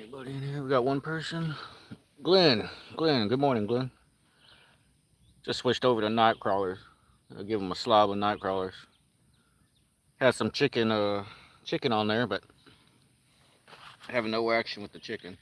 Anybody in here? We got one person. Glenn. Glenn. Good morning, Glenn. Just switched over to night crawlers. I'll give him a slob of night crawlers. Had some chicken on there, but having no action with the chicken.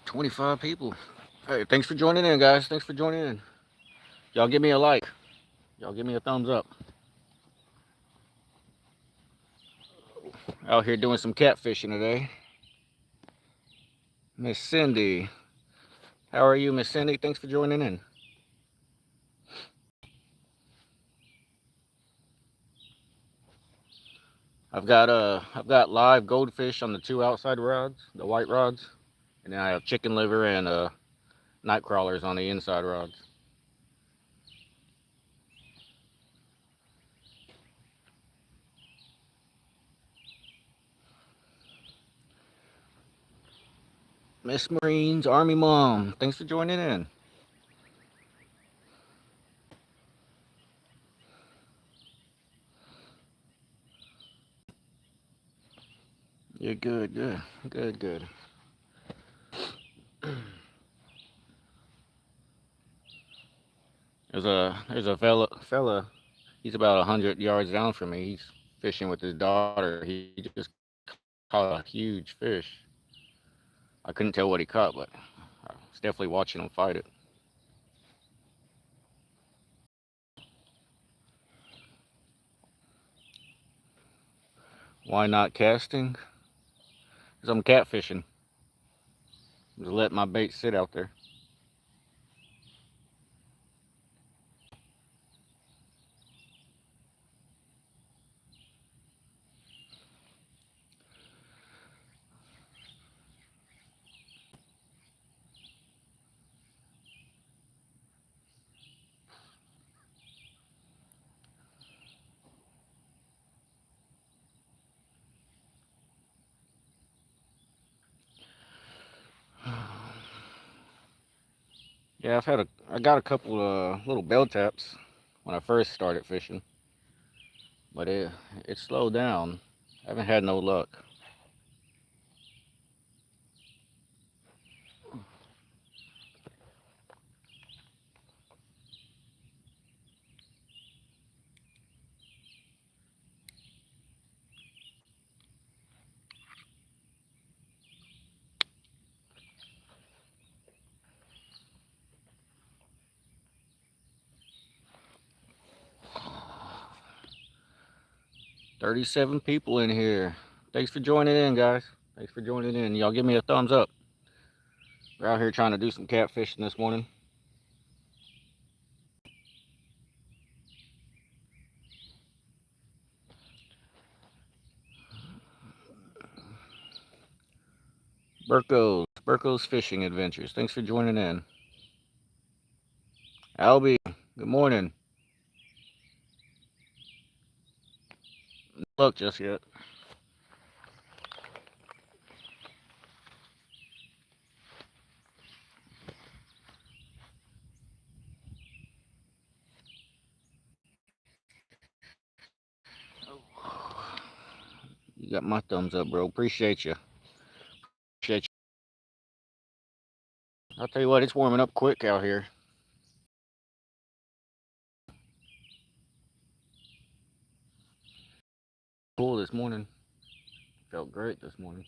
25 people. Hey, thanks for joining in, guys. Thanks for joining in. Y'all give me a like. Y'all give me a thumbs up. Out here doing some catfishing today. Miss Cindy. How are you, Miss Cindy? Thanks for joining in. I've got live goldfish on the two outside rods, the white rods, and then I have chicken liver and night crawlers on the inside rods. Miss Marines, Army Mom, thanks for joining in. You're good, good, good, good. There's a fella. He's about 100 yards down from me. He's fishing with his daughter. He just caught a huge fish. I couldn't tell what he caught, but I was definitely watching him fight it. Why not casting? Because I'm catfishing. Just let my bait sit out there. Yeah, I got a couple little bell taps when I first started fishing, but it slowed down. I haven't had no luck. 37 people in here. Thanks for joining in, guys. Thanks for joining in. Y'all give me a thumbs up. We're out here trying to do some catfishing this morning. Burko's Fishing Adventures. Thanks for joining in. Albie, good morning. No luck just yet. You got my thumbs up, bro. Appreciate you. Appreciate you. I'll tell you what, it's warming up quick out here. Cool this morning. Felt great this morning.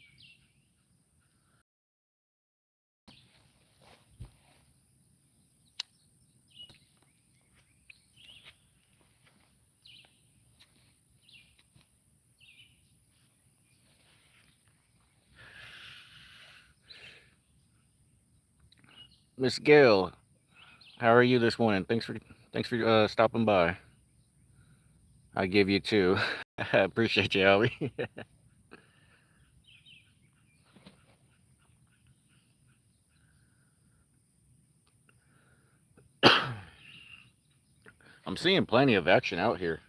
Miss Gail, how are you this morning? Thanks for stopping by. I give you two. I appreciate you, Albie. I'm seeing plenty of action out here.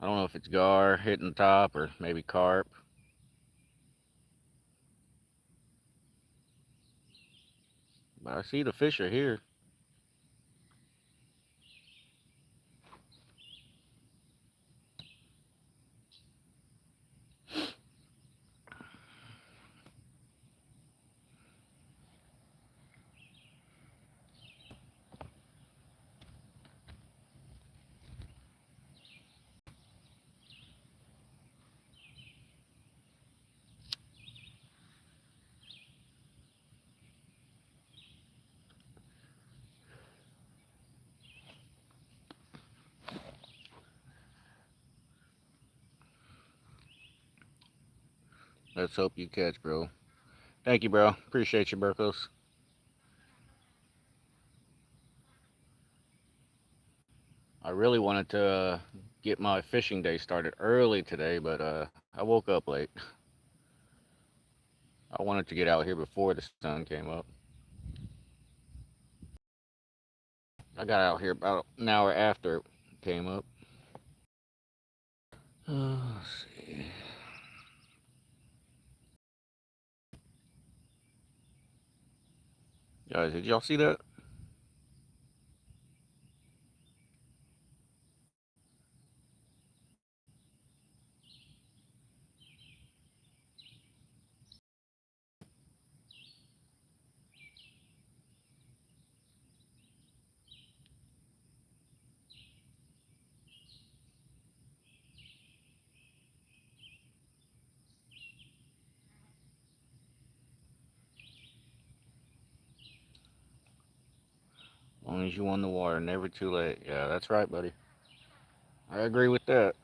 I don't know if it's gar hitting the top or maybe carp, but I see the fish are here. Let's hope you catch, bro. Thank you, bro. Appreciate you, Burkos. I really wanted to get my fishing day started early today, but I woke up late. I wanted to get out here before the sun came up. I got out here about an hour after it came up. Let's see. Guys, did y'all see that? As long as you on the water, never too late. Yeah, that's right, buddy. I agree with that.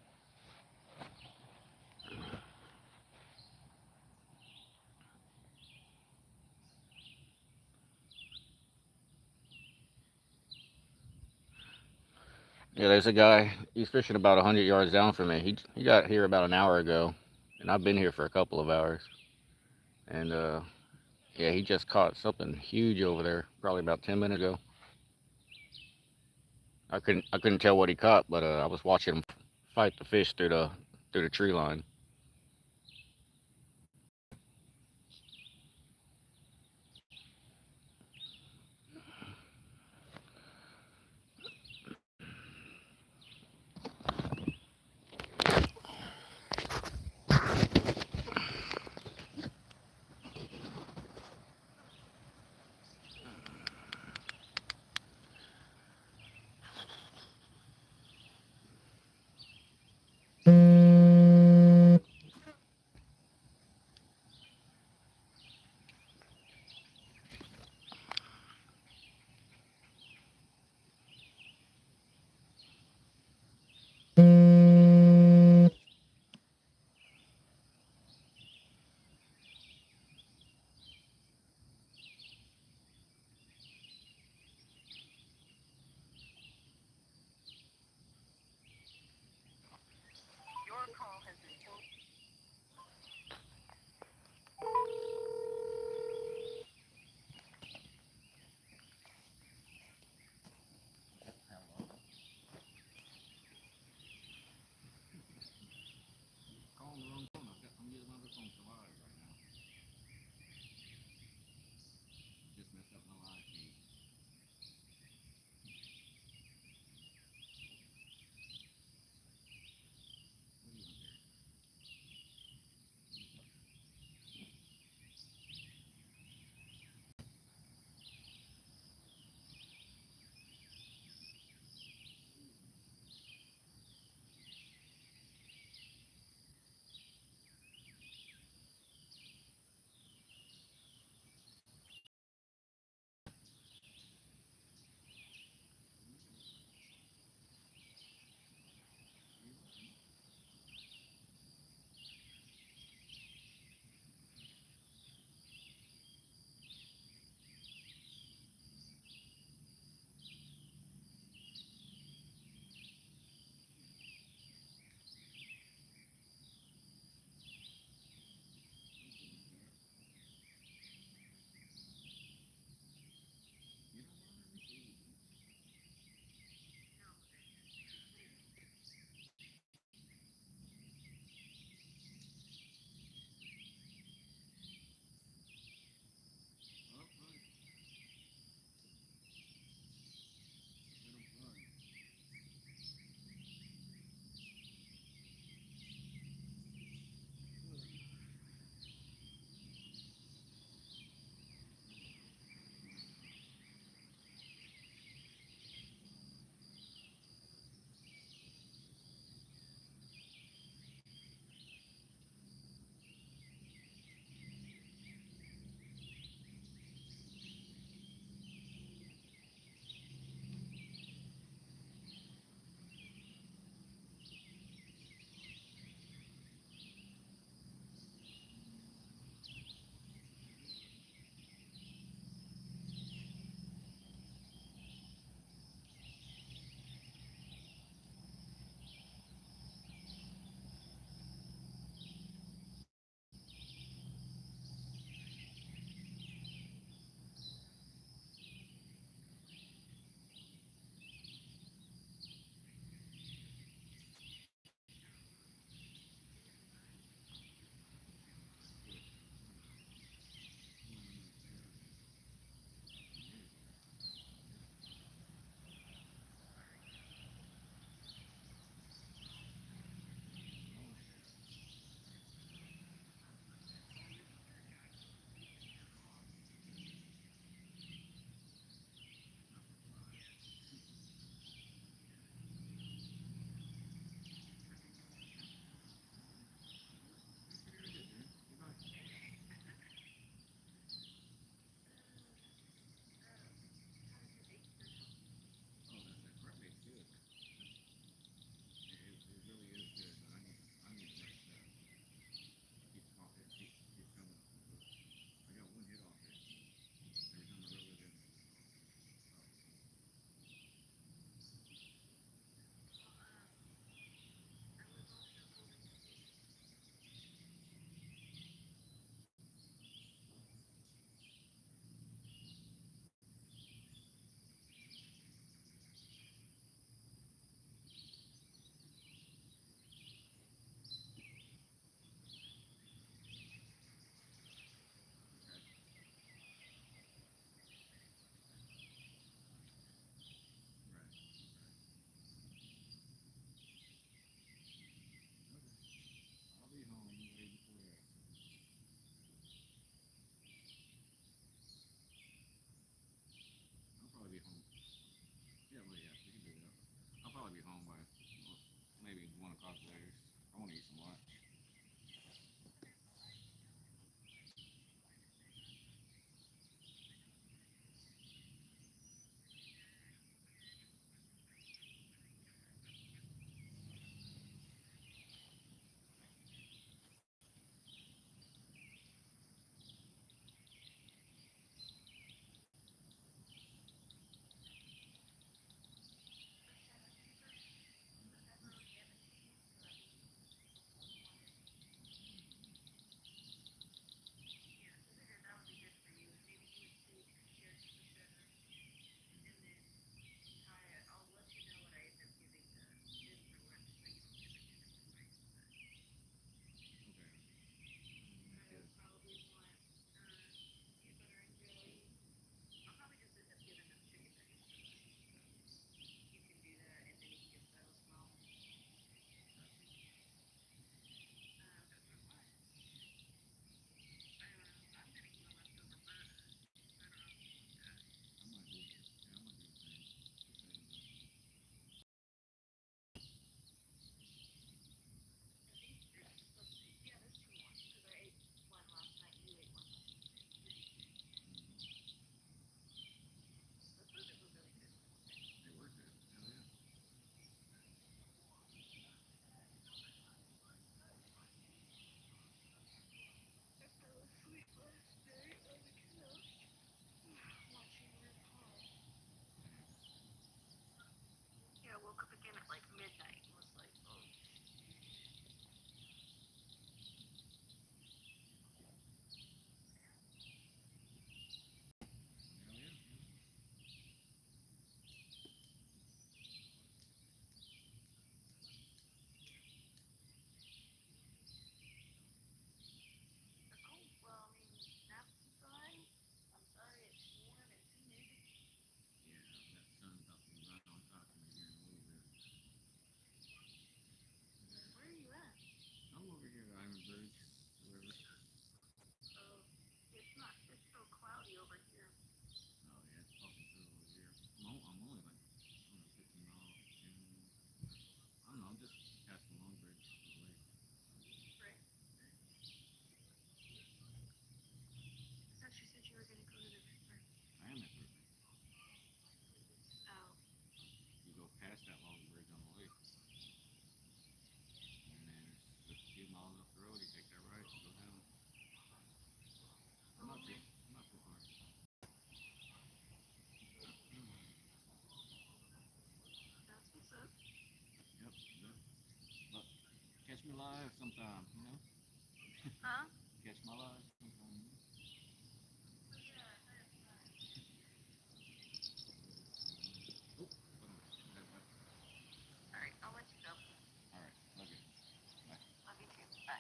Yeah, there's a guy. He's fishing about 100 yards down from me. He got here about an hour ago, and I've been here for a couple of hours. And yeah, he just caught something huge over there, probably about 10 minutes ago. I couldn't tell what he caught, but I was watching him fight the fish through the tree line. Sometime, you know? Huh? Catch my live sometime. All right, love you. Bye.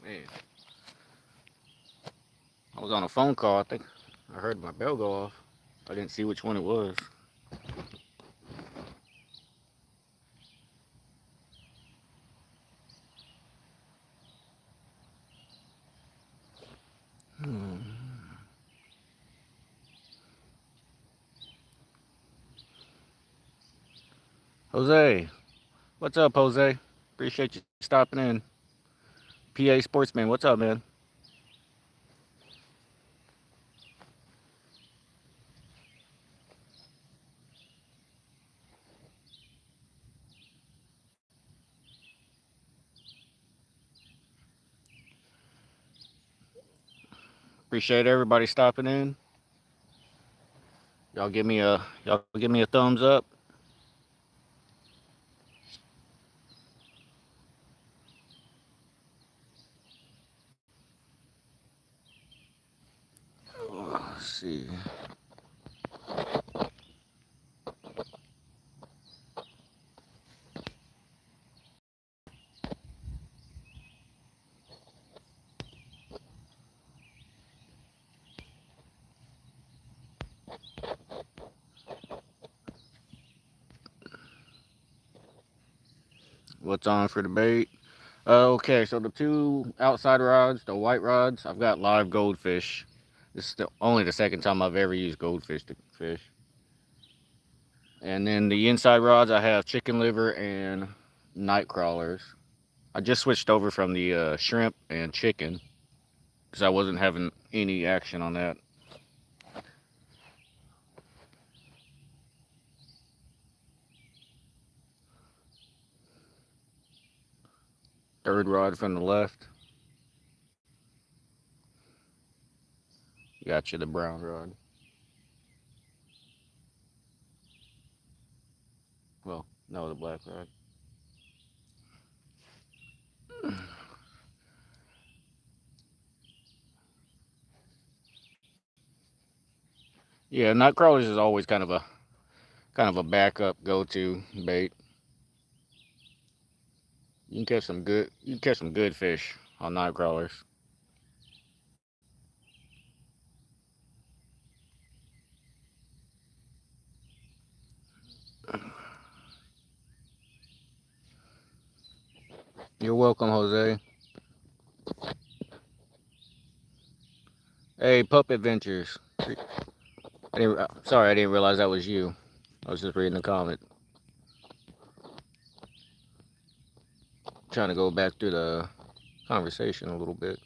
Man, I was on a phone call. I think I heard my bell go off. I didn't see which one it was. Hmm. Jose, what's up, Jose? Appreciate you stopping in. PA Sportsman, what's up, man? Appreciate everybody stopping in. Y'all give me a thumbs up. Let's see. What's on for debate? Okay, so the two outside rods, the white rods, I've got live goldfish. This is only the second time I've ever used goldfish to fish. And then the inside rods, I have chicken liver and night crawlers. I just switched over from the shrimp and chicken because I wasn't having any action on that. Third rod from the left. Got you the brown rod. Well, no, the black rod. Yeah, night crawlers is always kind of a backup go-to bait. You can catch some good fish on night crawlers. You're welcome, Jose. Hey, Pup Adventures. Sorry, I didn't realize that was you. I was just reading the comment. Trying to go back through the conversation a little bit.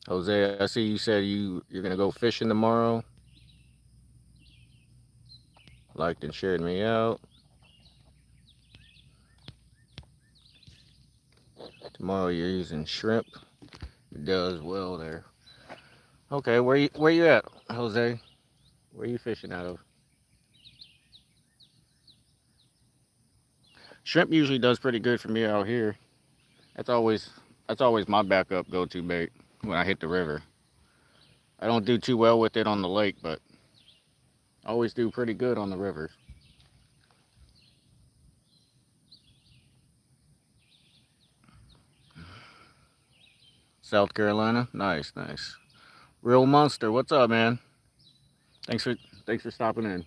Jose, I see you said you're gonna go fishing tomorrow. Liked and shared me out. Tomorrow you're using shrimp. It does well there. Okay, where you at, Jose? Where you fishing out of? Shrimp usually does pretty good for me out here. That's always that's always my backup go-to bait when I hit the river. I don't do too well with it on the lake, but I always do pretty good on the rivers. South Carolina, nice, nice. Real Monster, what's up, man? Thanks for thanks for stopping in.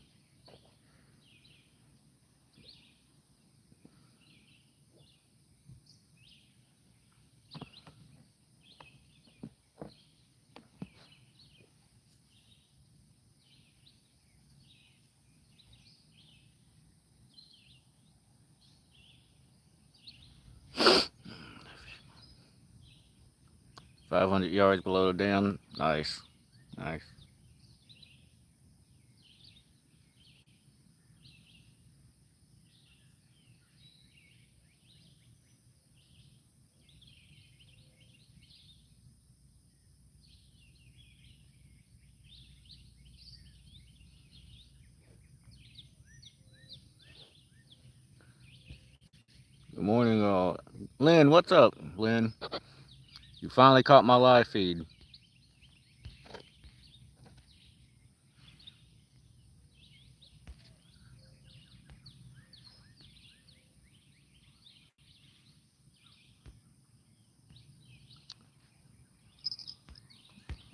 500 yards below the dam, nice, nice. Good morning, all. Lynn, what's up, Lynn? You finally caught my live feed.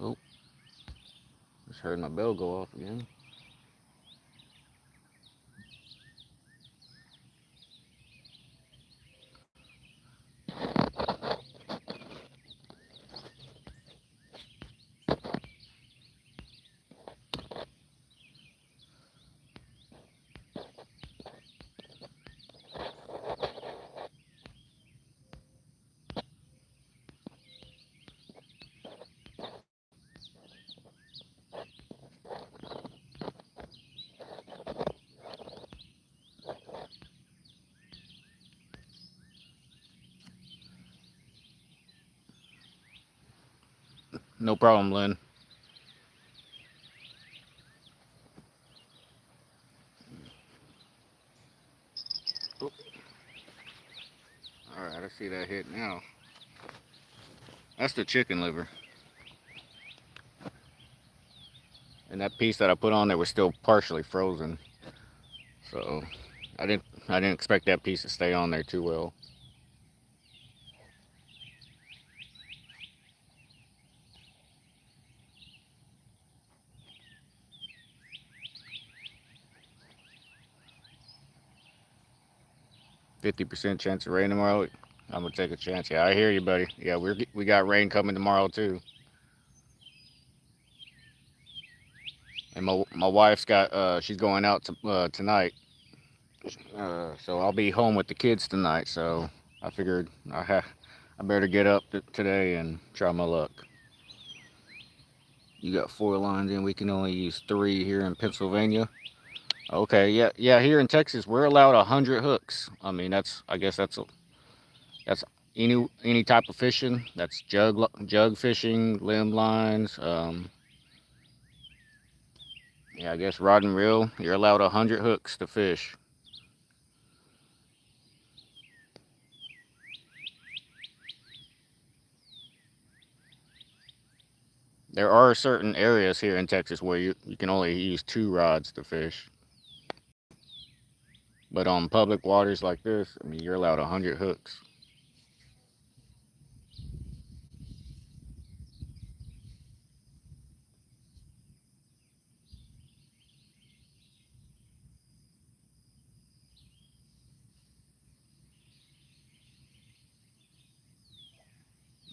Oh, just heard my bell go off again. No problem, Lynn. Oh, all right, I see that hit now. That's the chicken liver. And that piece that I put on there was still partially frozen. So I didn't expect that piece to stay on there too well. 50% chance of rain tomorrow. I'm gonna take a chance. Yeah, I hear you, buddy. Yeah, we got rain coming tomorrow too. And my wife's got she's going out tonight. So I'll be home with the kids tonight. So I figured I better get up today and try my luck. You got 4 lines in. We can only use 3 here in Pennsylvania. Okay, yeah, yeah. Here in Texas, we're allowed 100 hooks. I mean, I guess that's any type of fishing. That's jug fishing, limb lines. Yeah, I guess rod and reel. You're allowed 100 hooks to fish. There are certain areas here in Texas where you can only use 2 rods to fish. But on public waters like this, I mean, you're allowed 100 hooks.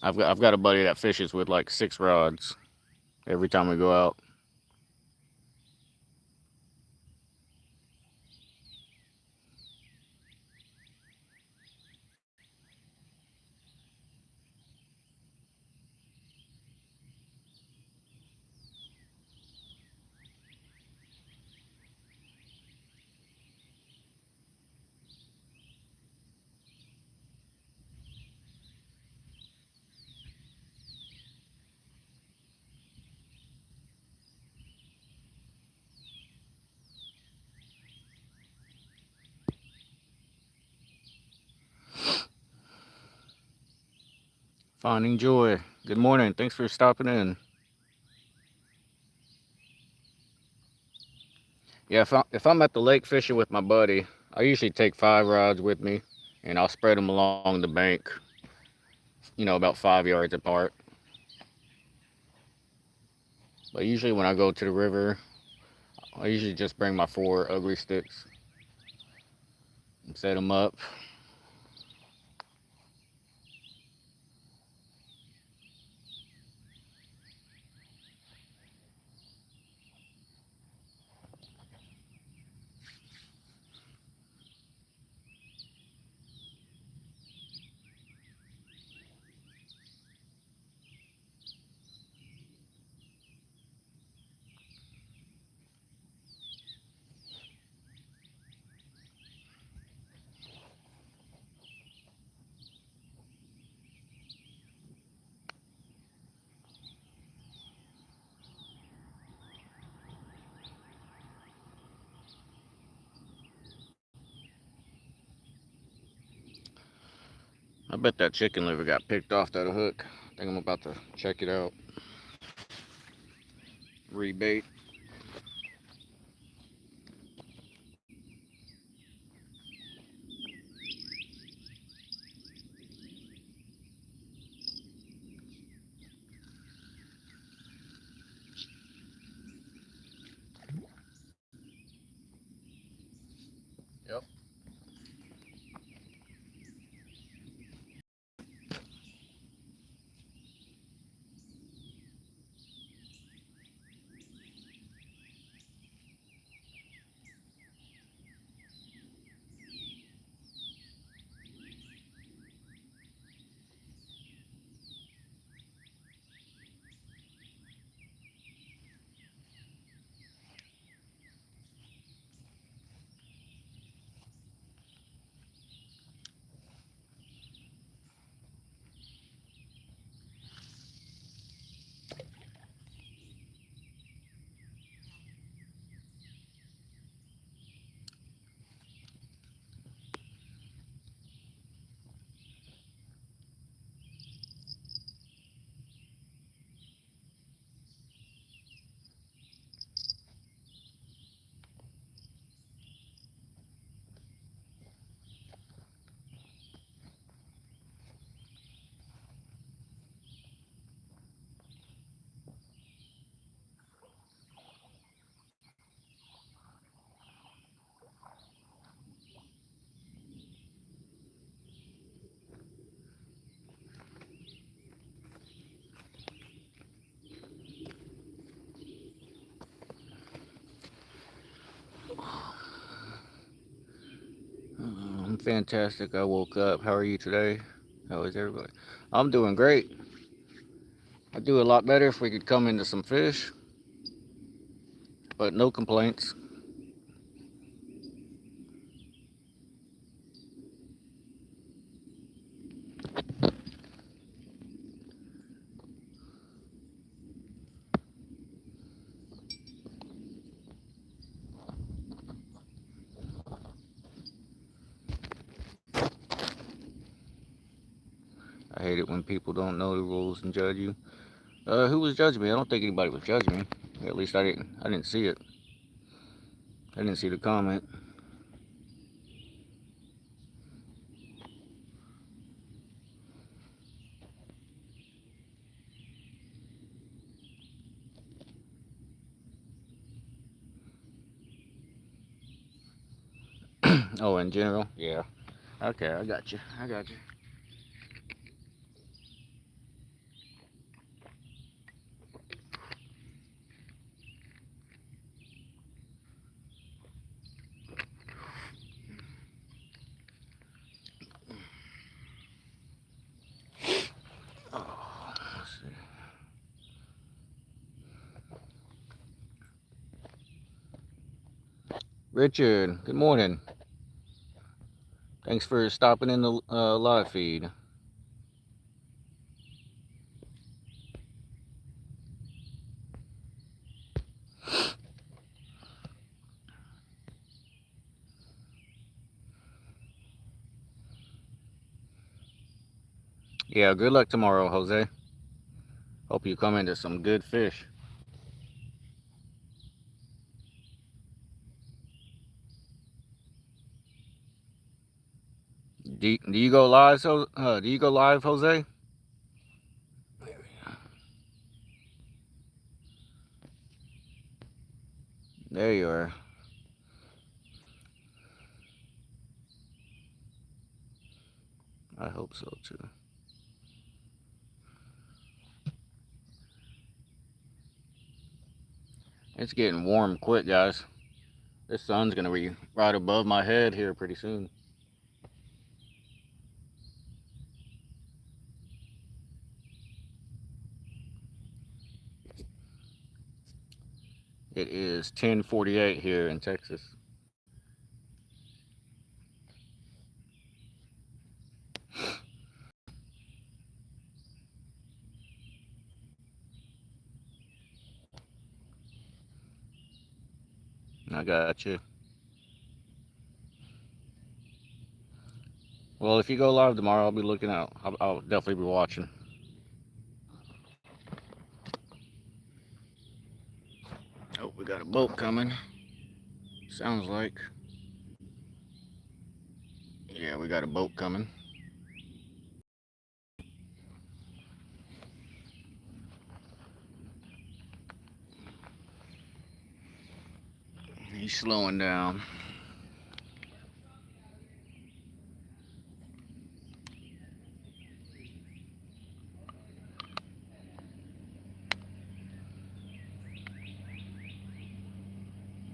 I've got a buddy that fishes with like 6 rods every time we go out. Finding joy. Good morning. Thanks for stopping in. Yeah, if I'm at the lake fishing with my buddy, I usually take 5 rods with me, and I'll spread them along the bank. About 5 yards apart. But usually when I go to the river, I usually just bring my 4 ugly sticks and set them up. I bet that chicken liver got picked off that hook. I think I'm about to check it out. Rebait. Yep. I'm fantastic. I woke up. How are you today? How is everybody? I'm doing great. I'd do a lot better if we could come into some fish, but no complaints. I hate it when people don't know the rules and judge you. Who was judging me? I don't think anybody was judging me. At least I didn't. I didn't see it. I didn't see the comment. Oh, in general, yeah. Okay, I got you. I got you. Oh, let's see. Richard, good morning. Thanks for stopping in the live feed. Yeah, good luck tomorrow, Jose. Hope you come into some good fish. Do you go live? So, do you go live, Jose? There you are. I hope so too. It's getting warm quick, guys. This sun's gonna be right above my head here pretty soon. It is 10:48 here in Texas. I got you. Well, if you go live tomorrow, I'll be looking out. I'll definitely be watching. Oh, we got a boat coming. Sounds like. Yeah, we got a boat coming. He's slowing down.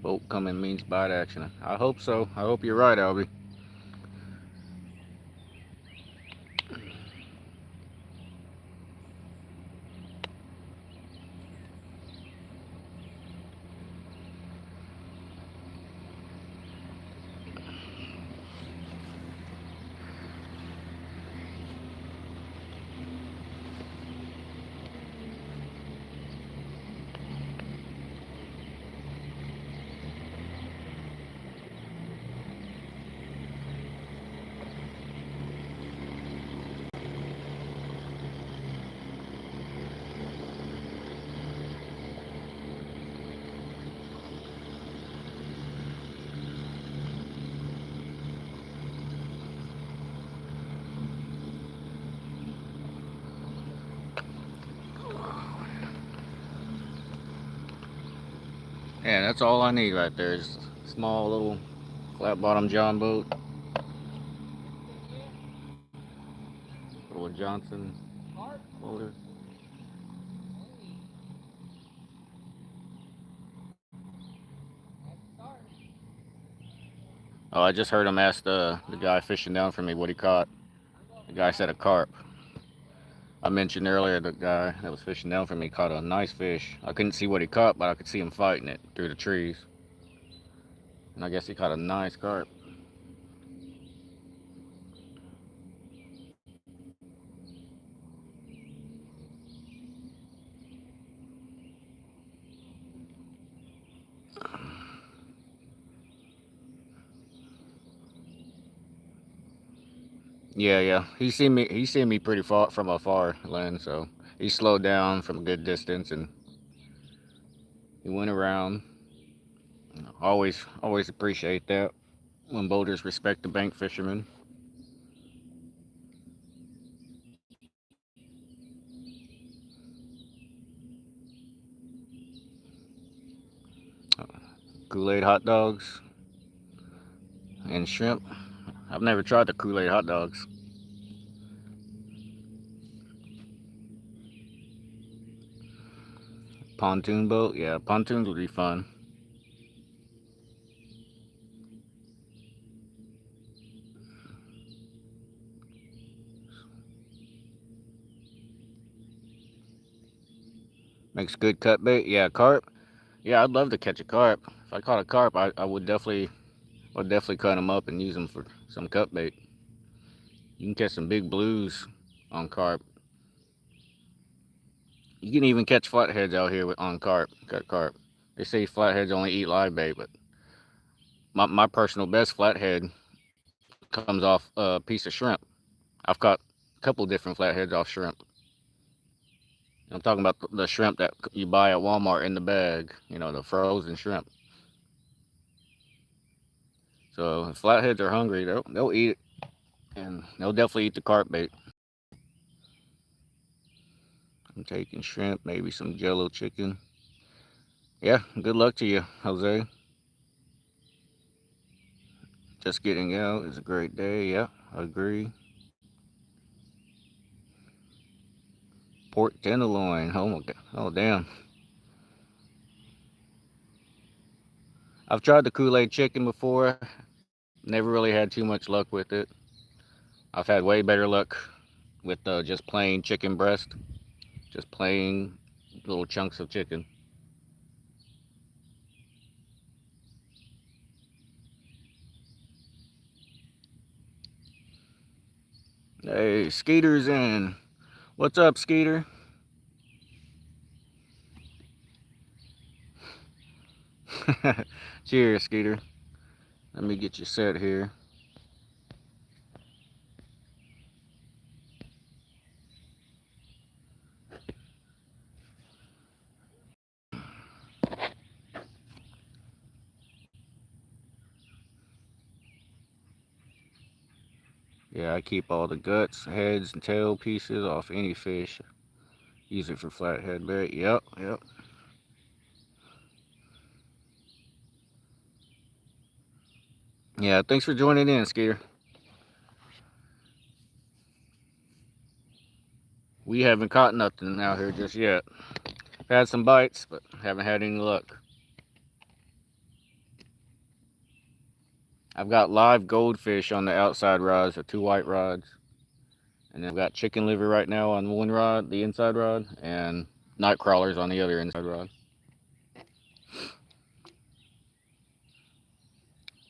Boat coming means bite action. I hope so. I hope you're right, Albie. Yeah, that's all I need right there. Is a small little flat bottom John boat. Little Johnson motor. Oh, I just heard him ask the guy fishing down for me what he caught. The guy said a carp. I mentioned earlier the guy that was fishing down for me caught a nice fish. I couldn't see what he caught, but I could see him fighting it through the trees. And I guess he caught a nice carp. Yeah, yeah. He seen me pretty far from afar, Len, so he slowed down from a good distance and he went around. Always appreciate that when boaters respect the bank fishermen. Kool-Aid hot dogs and shrimp. I've never tried the Kool-Aid hot dogs. Pontoon boat, yeah, pontoons would be fun. Makes good cut bait. Yeah, carp. Yeah, I'd love to catch a carp. If I caught a carp, I would definitely cut them up and use them for some cut bait. You can catch some big blues on carp. You can even catch flatheads out here on carp, cut carp. They say flatheads only eat live bait, but my personal best flathead comes off a piece of shrimp. I've caught a couple different flatheads off shrimp. I'm talking about the shrimp that you buy at Walmart in the bag, the frozen shrimp. So if flatheads are hungry, they'll eat it, and they'll definitely eat the carp bait. I'm taking shrimp, maybe some Jello chicken. Yeah, good luck to you, Jose. Just getting out is a great day. Yeah, I agree. Pork tenderloin. Oh my god. Oh damn. I've tried the Kool-Aid chicken before. Never really had too much luck with it. I've had way better luck with just plain chicken breast, just plain little chunks of chicken. Hey, Skeeter's in. What's up, Skeeter? Cheers, Skeeter. Let me get you set here. Yeah, I keep all the guts, heads, and tail pieces off any fish. Use it for flathead bait. Yep, yep. Yeah, thanks for joining in, Skeeter. We haven't caught nothing out here just yet. Had some bites, but haven't had any luck. I've got live goldfish on the outside rods, the two white rods. And then I've got chicken liver right now on one rod, the inside rod, and night crawlers on the other inside rod.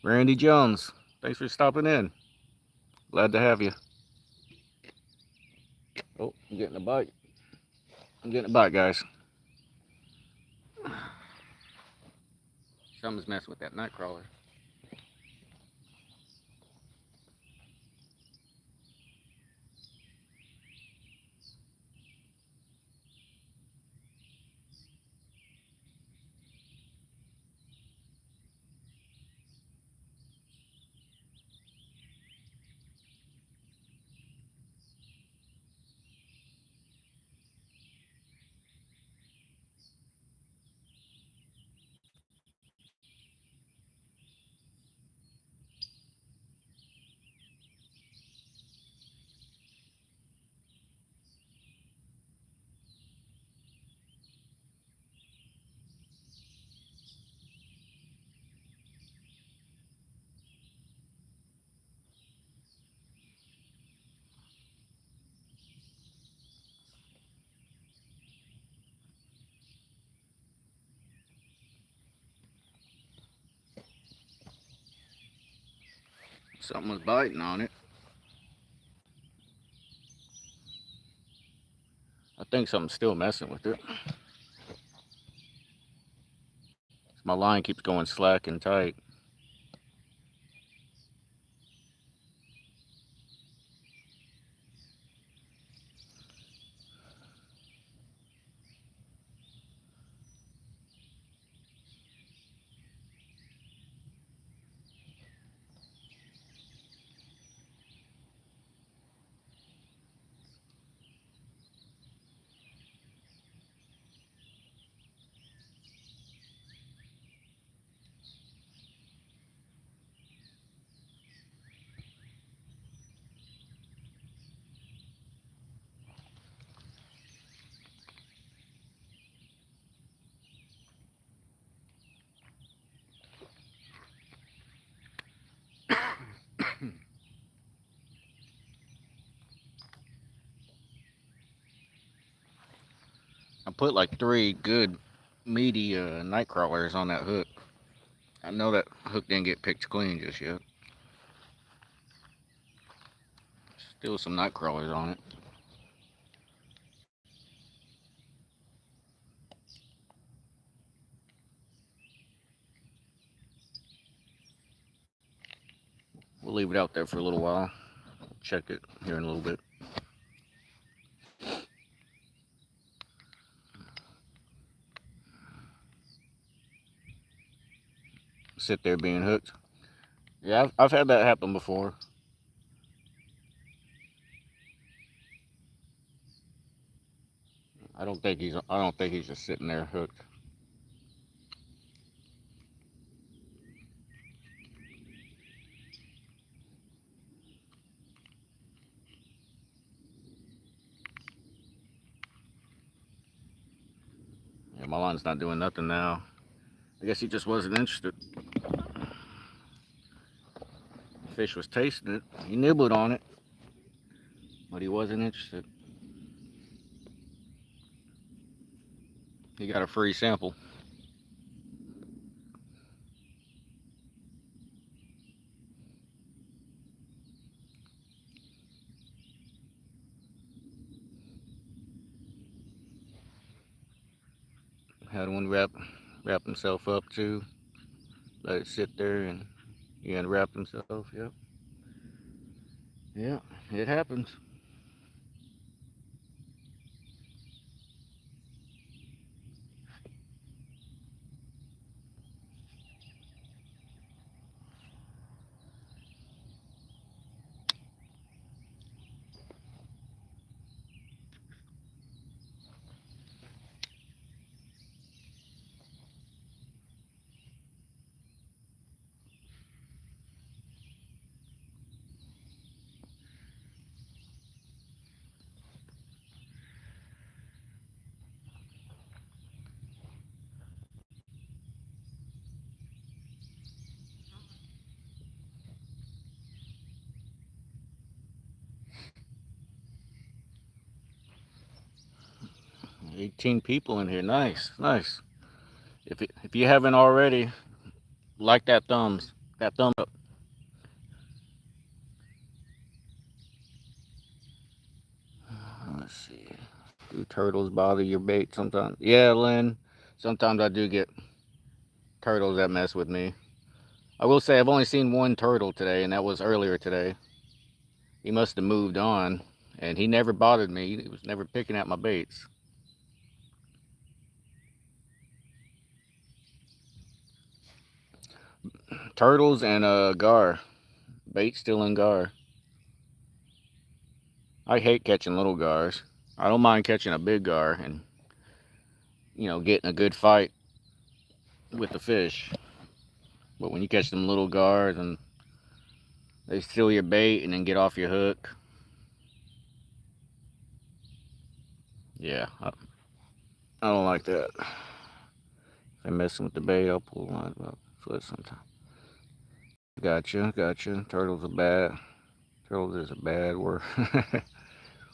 Randy Jones, thanks for stopping in. Glad to have you. Oh, I'm getting a bite. I'm getting a bite, guys. Something's messing with that night crawler. Something was biting on it. I think something's still messing with it. My line keeps going slack and tight. I put like 3 good meaty night crawlers on that hook. I know that hook didn't get picked clean just yet. Still some night crawlers on it. We'll leave it out there for a little while. Check it here in a little bit. Sit there being hooked. Yeah, I've had that happen before. I don't think he's just sitting there hooked. Yeah, my line's not doing nothing now. I guess he just wasn't interested. The fish was tasting it. He nibbled on it, but he wasn't interested. He got a free sample. Had one wrap himself up too. Let it sit there and he unwrapped himself. Yep. Yeah, it happens. 18 people in here. Nice, nice. If you haven't already, like that thumbs up. Let's see. Do turtles bother your bait sometimes? Yeah, Lynn. Sometimes I do get turtles that mess with me. I will say I've only seen one turtle today, and that was earlier today. He must have moved on, and he never bothered me. He was never picking at my baits. Turtles and gar. Bait still in gar. I hate catching little gars. I don't mind catching a big gar and getting a good fight with the fish. But when you catch them little gars and they steal your bait and then get off your hook, yeah, I don't like that. If they're messing with the bait, I'll pull the line about foot sometime. Gotcha, gotcha. Turtles is a bad word.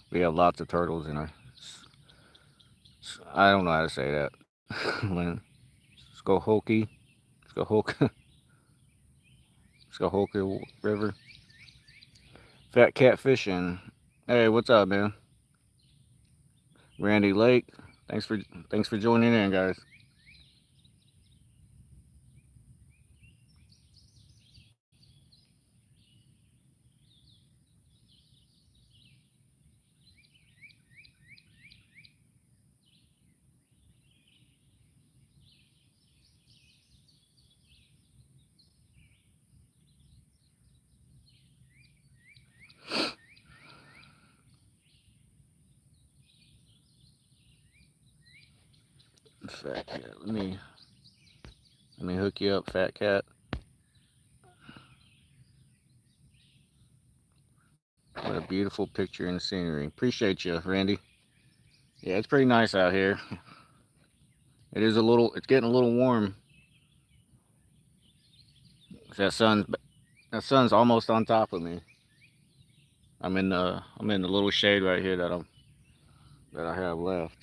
We have lots of turtles in our. I don't know how to say that. Skohoki, Skohoka, Skohoka River. Fat catfishing. Hey, what's up, man? Randy Lake. Thanks for joining in, guys. Fat cat. Let me hook you up, fat cat. What a beautiful picture and scenery. Appreciate you, Randy. Yeah, it's pretty nice out here. It's getting a little warm. That sun's that sun's almost on top of me. I'm in the little shade right here that I have left.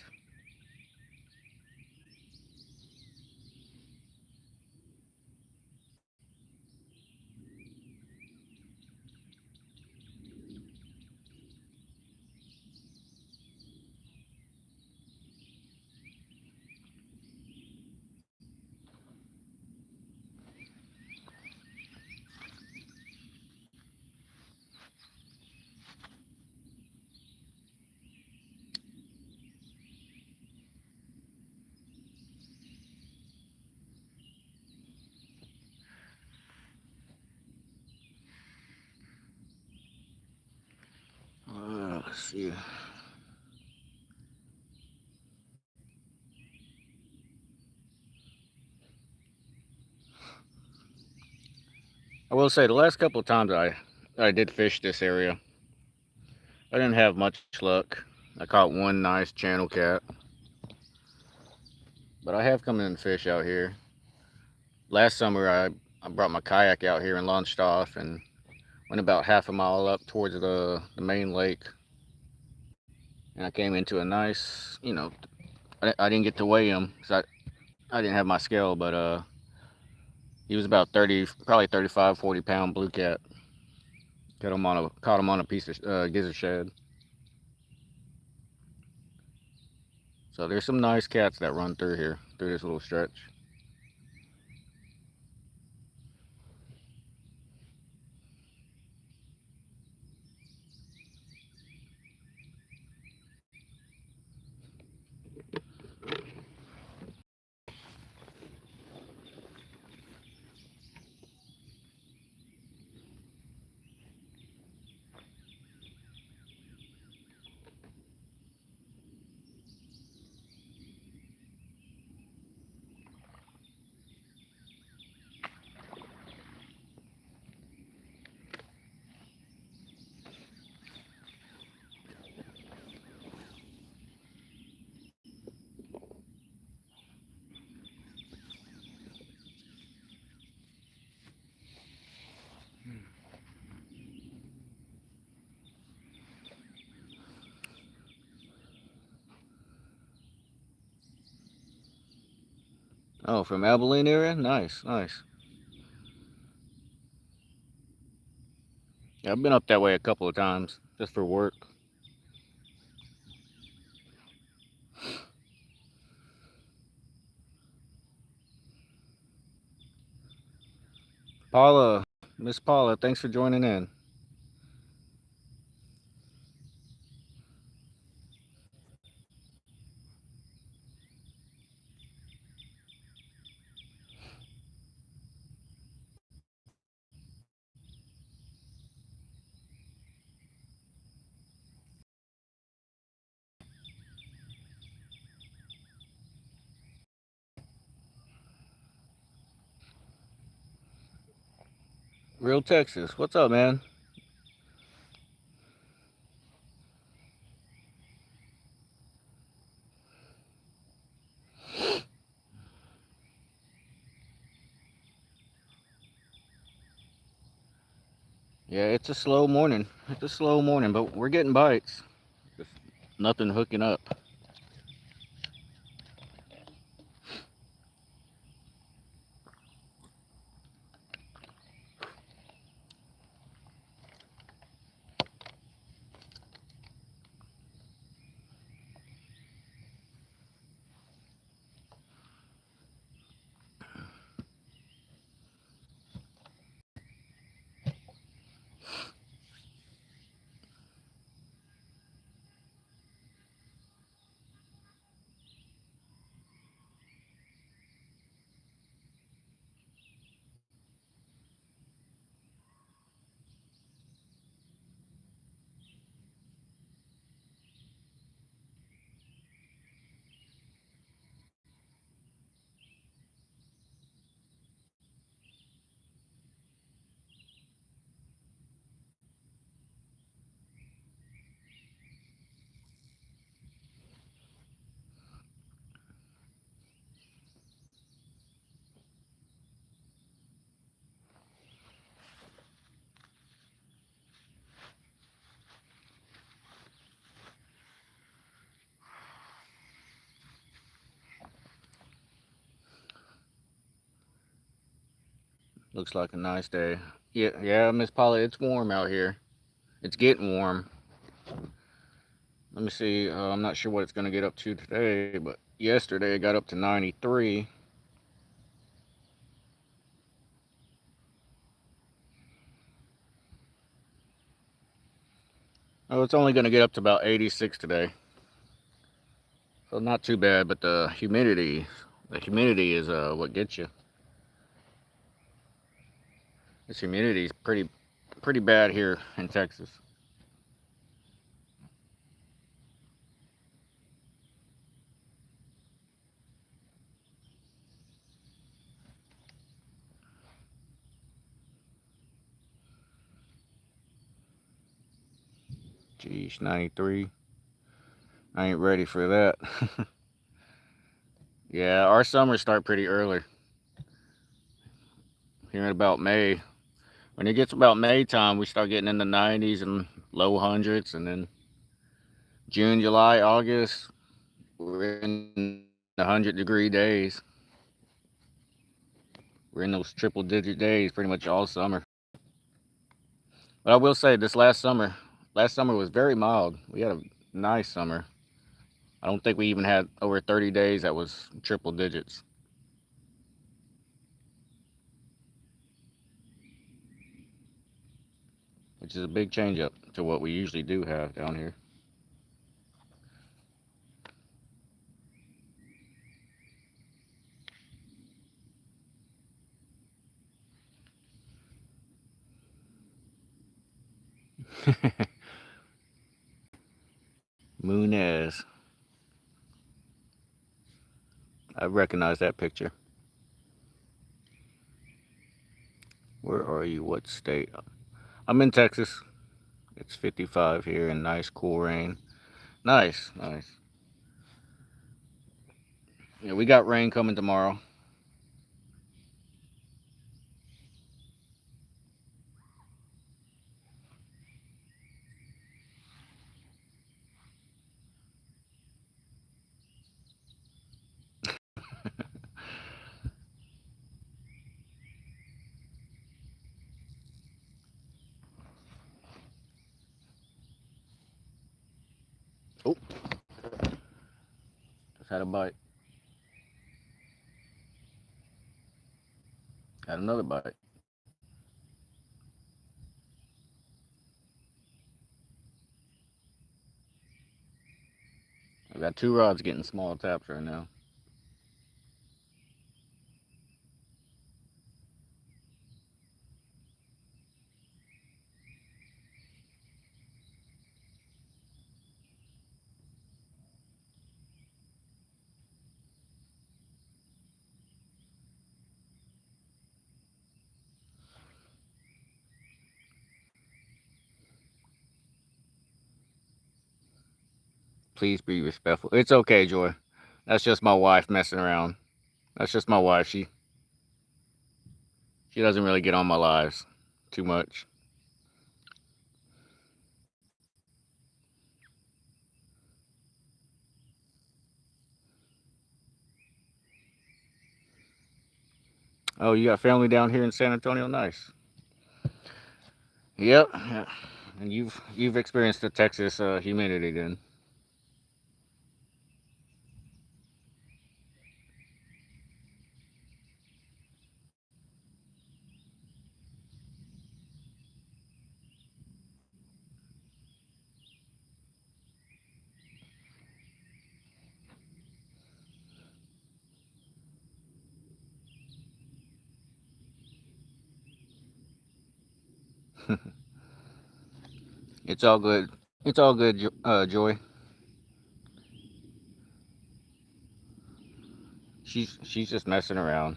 Let's see. I will say the last couple of times I did fish this area, I didn't have much luck. I caught one nice channel cat, but I have come in and fish out here. Last summer I brought my kayak out here and launched off and went about half a mile up towards the main lake, and I came into a nice, I didn't get to weigh him because I didn't have my scale, but he was about 30, probably 35, 40 pound blue cat. Caught him on a piece of gizzard shad. So there's some nice cats that run through here, through this little stretch. Oh, from Abilene area? Nice, nice. Yeah, I've been up that way a couple of times just for work. Paula, Miss Paula, thanks for joining in. Real Texas. What's up, man? Yeah, it's a slow morning. It's a slow morning, but we're getting bites. Just nothing hooking up. Looks like a nice day. Yeah, yeah, Miss Paula, it's warm out here. It's getting warm. Let me see. I'm not sure what it's going to get up to today, but yesterday it got up to 93. Oh, it's only going to get up to about 86 today. So not too bad, but the humidity is what gets you. This humidity is pretty bad here in Texas. Geez, 93. I ain't ready for that. Yeah, our summers start pretty early. Here in about May. When it gets about May time, we start getting in the 90s and low hundreds, and then June, July, August, we're in the 100-degree days. We're in those triple-digit days pretty much all summer. But I will say, last summer was very mild. We had a nice summer. I don't think we even had over 30 days that was triple digits, which is a big change up to what we usually do have down here. Munez. I recognize that picture. Where are you? What state? I'm in Texas. It's 55 here and nice cool rain. Nice, nice. Yeah, we got rain coming tomorrow. Oh, just had a bite. Had another bite. I got two rods getting small taps right now. Please be respectful. It's okay, Joy. That's just my wife messing around. That's just my wife. She doesn't really get on my lives too much. Oh, you got family down here in San Antonio? Nice. Yep. Yeah. And you've experienced the Texas humidity then. It's all good. It's all good, Joy. She's just messing around.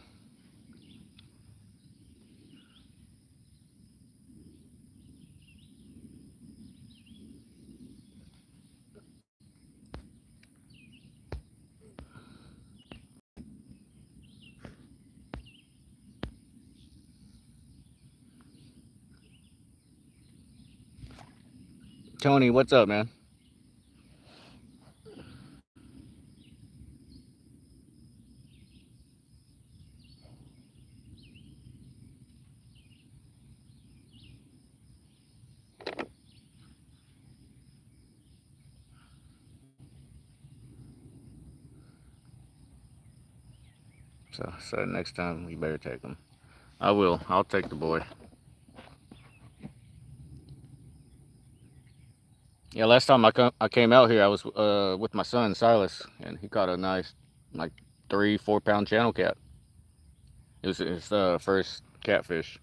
Tony, what's up, man? So next time you better take him. I will. I'll take the boy. Yeah, last time I came out here, I was with my son Silas, and he caught a nice, like 3-4 pound channel cat. It was his first catfish.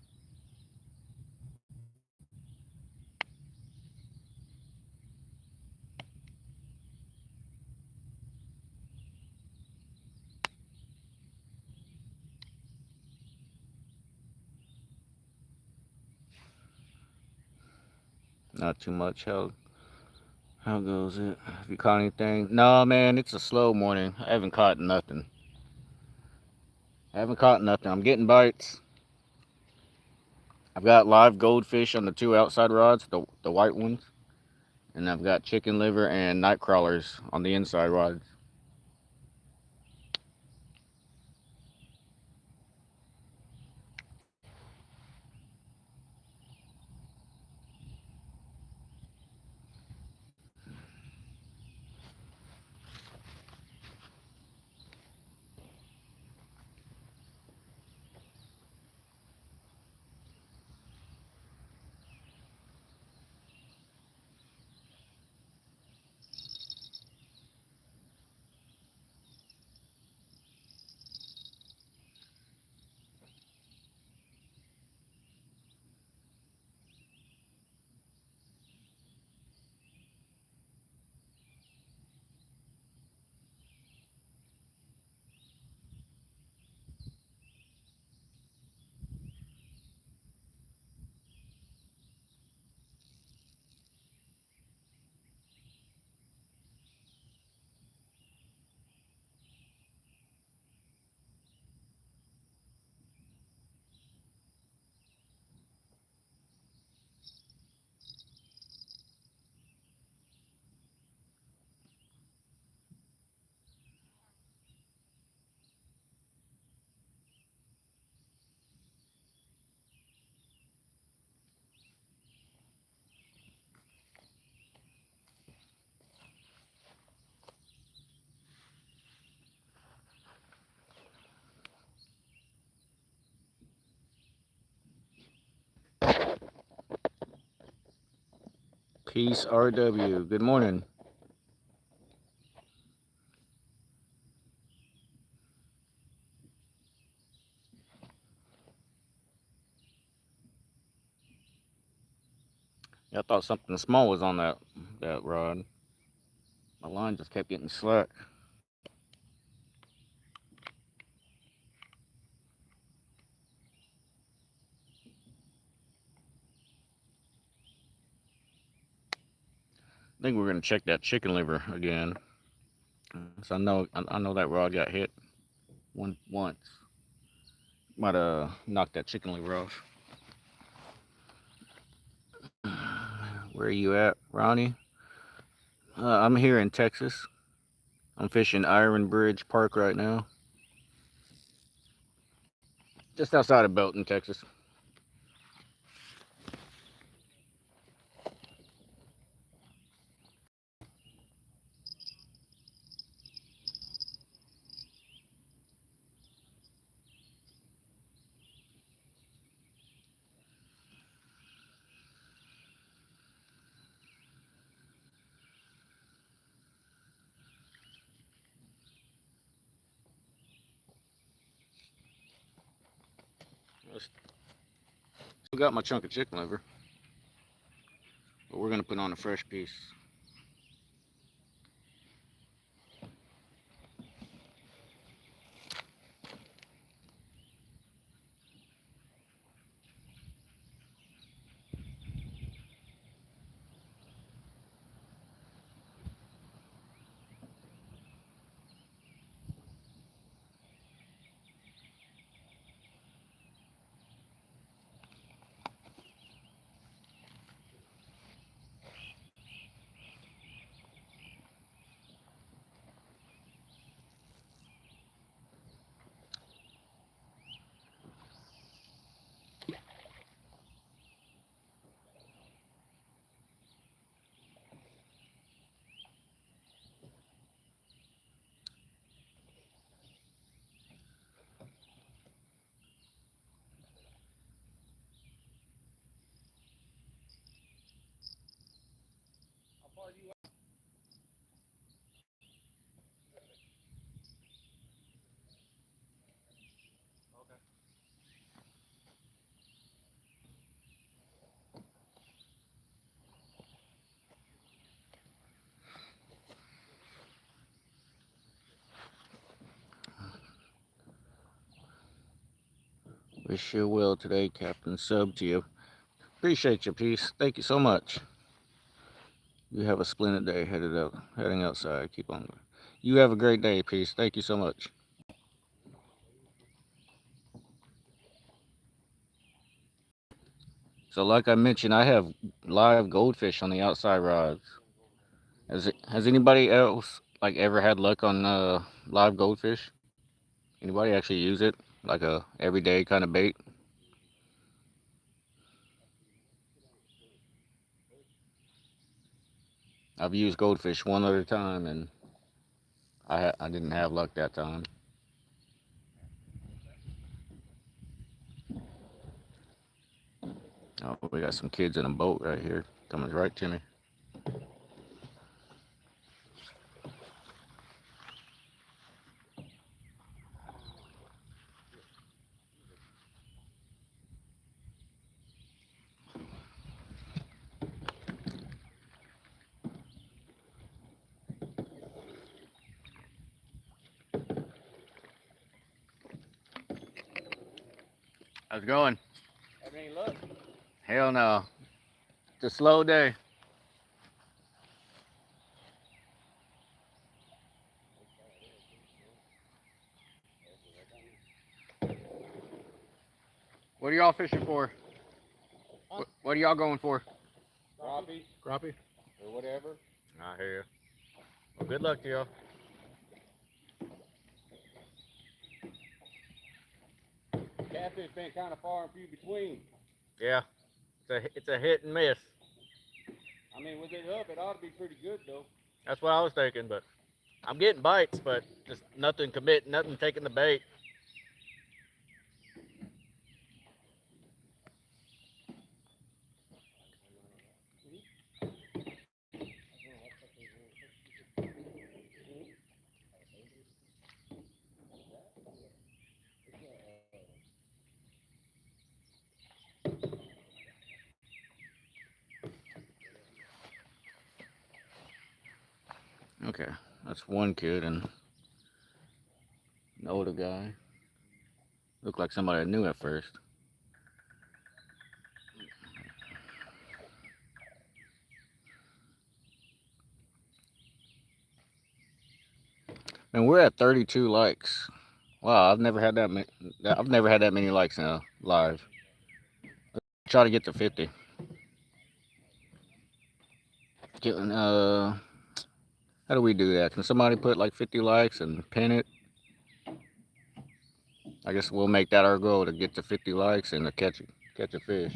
Not too much. How goes it? Have you caught anything? No, man. It's a slow morning. I haven't caught nothing. I haven't caught nothing. I'm getting bites. I've got live goldfish on the two outside rods, the white ones, and I've got chicken liver and night crawlers on the inside rods. Peace RW. Good morning. Yeah, I thought something small was on that rod. My line just kept getting slack. I think we're gonna check that chicken liver again. So I know that rod got hit once. Might knock that chicken liver off. Where are you at, Ronnie? I'm here in Texas. I'm fishing Iron Bridge Park right now, just outside of Belton, Texas. Still got my chunk of chicken liver, but we're gonna put on a fresh piece. Wish you well today, Captain. Sub to you. Appreciate your piece. Thank you so much. You have a splendid day heading outside. Keep on. You have a great day, peace. Thank you so much. So, like I mentioned, I have live goldfish on the outside rods. Has anybody else like ever had luck on live goldfish? Anybody actually use it like a everyday kind of bait? I've used goldfish one other time, and I didn't have luck that time. Oh, we got some kids in a boat right here coming right to me. How's it going? Having any luck? Hell no. It's a slow day. What are y'all fishing for? Huh? What are y'all going for? Crappie Crappie? or whatever. I hear you. Well, good luck to y'all. Catfish been kind of far and few between. Yeah, it's a hit and miss. I mean, with it up, it ought to be pretty good though. That's what I was thinking, but I'm getting bites, but just nothing committing, nothing taking the bait. Okay, that's one kid and an older guy. Looked like somebody I knew at first. And we're at 32 likes. Wow, I've never had that many. I've never had that many likes now live. Try to get to 50. Getting how do we do that? Can somebody put like 50 likes and pin it? I guess we'll make that our goal to get to 50 likes and to catch a fish.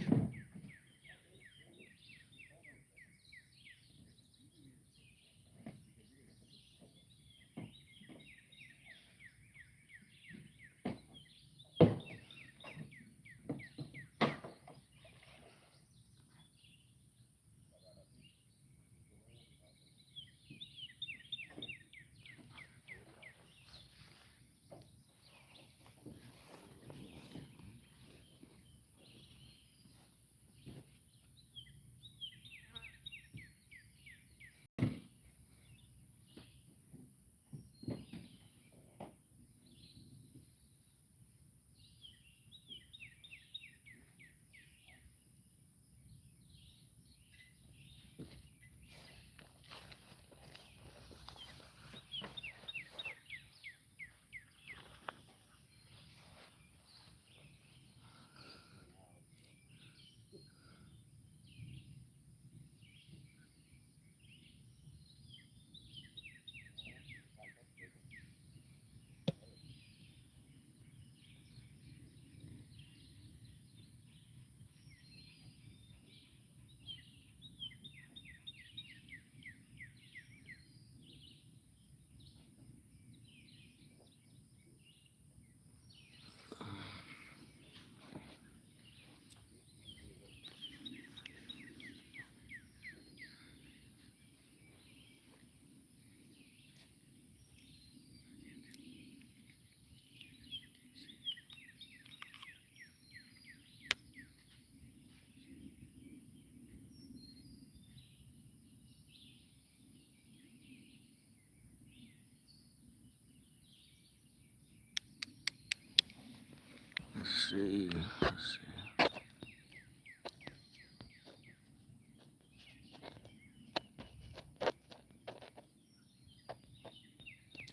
Let's see. Let's see.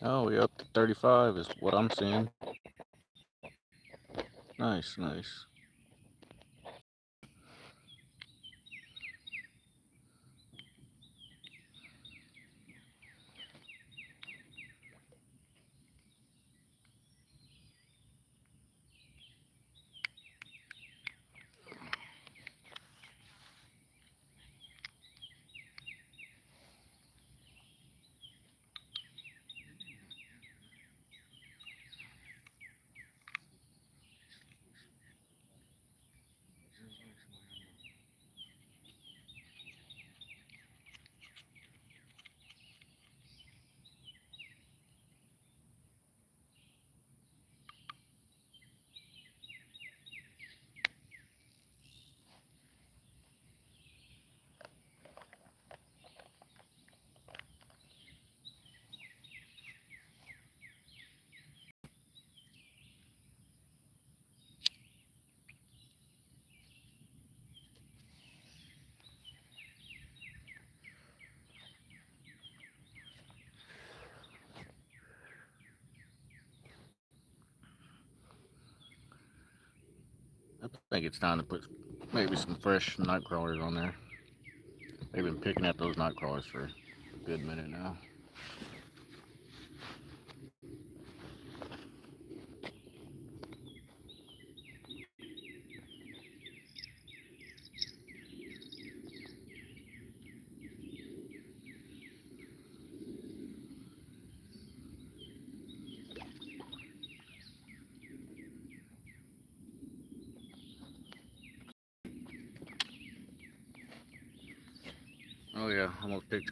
Oh, we up to 35 is what I'm seeing. Nice, nice. I think it's time to put maybe some fresh night crawlers on there. They've been picking at those night crawlers for a good minute now. Oh yeah, almost picked.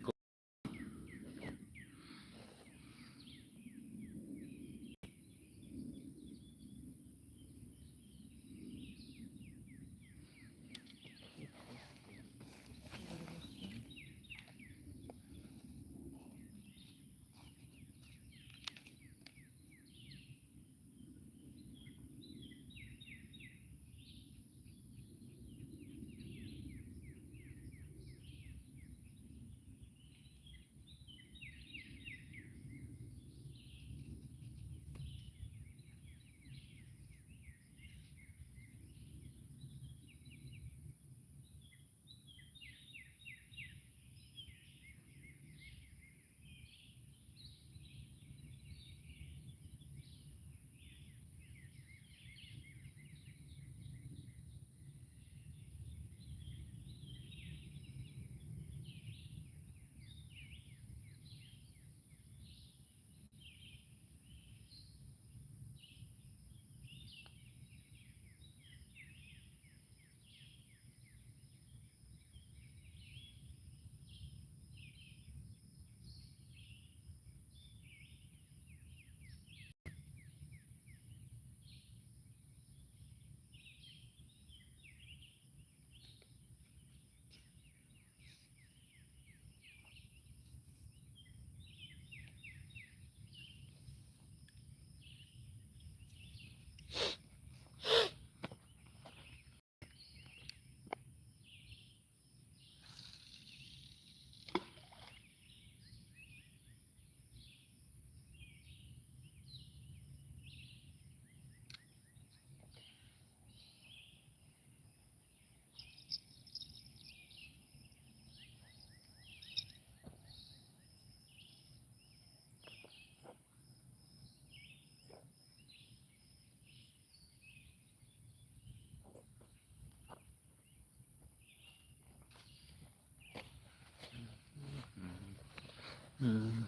Mm.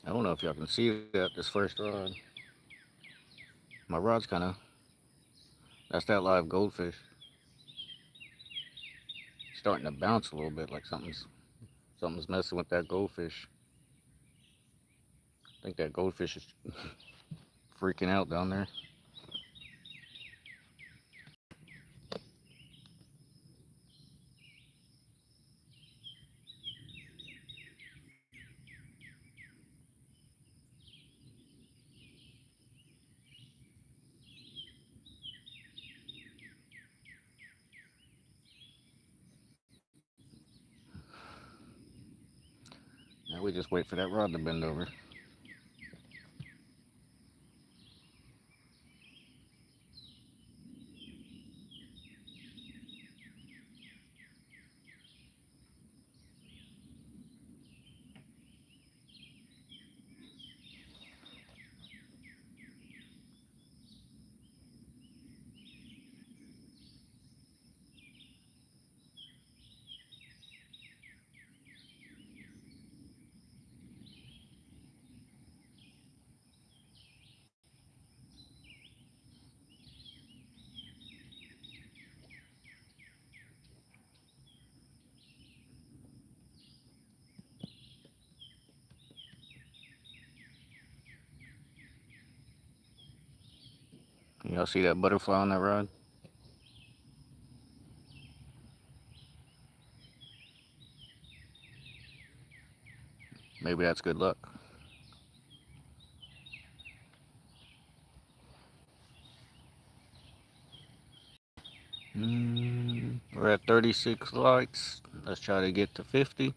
I don't know if y'all can see that this first rod. My rod's kind of, that's that live goldfish. Starting to bounce a little bit like something's messing with that goldfish. I think that goldfish is freaking out down there. Now we just wait for that rod to bend over. Y'all see that butterfly on that rod? Maybe that's good luck. We're at 36 likes. Let's try to get to 50.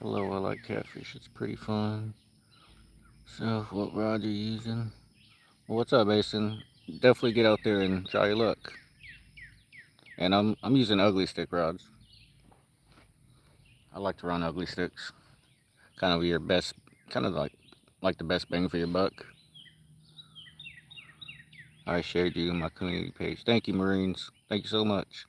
Hello, I like catfish. It's pretty fun. So, what rod you using? Well, what's up, Mason? Definitely get out there and try your luck. And I'm using ugly stick rods. I like to run ugly sticks. Kind of your best, kind of like the best bang for your buck. I shared you in my community page. Thank you, Marines. Thank you so much.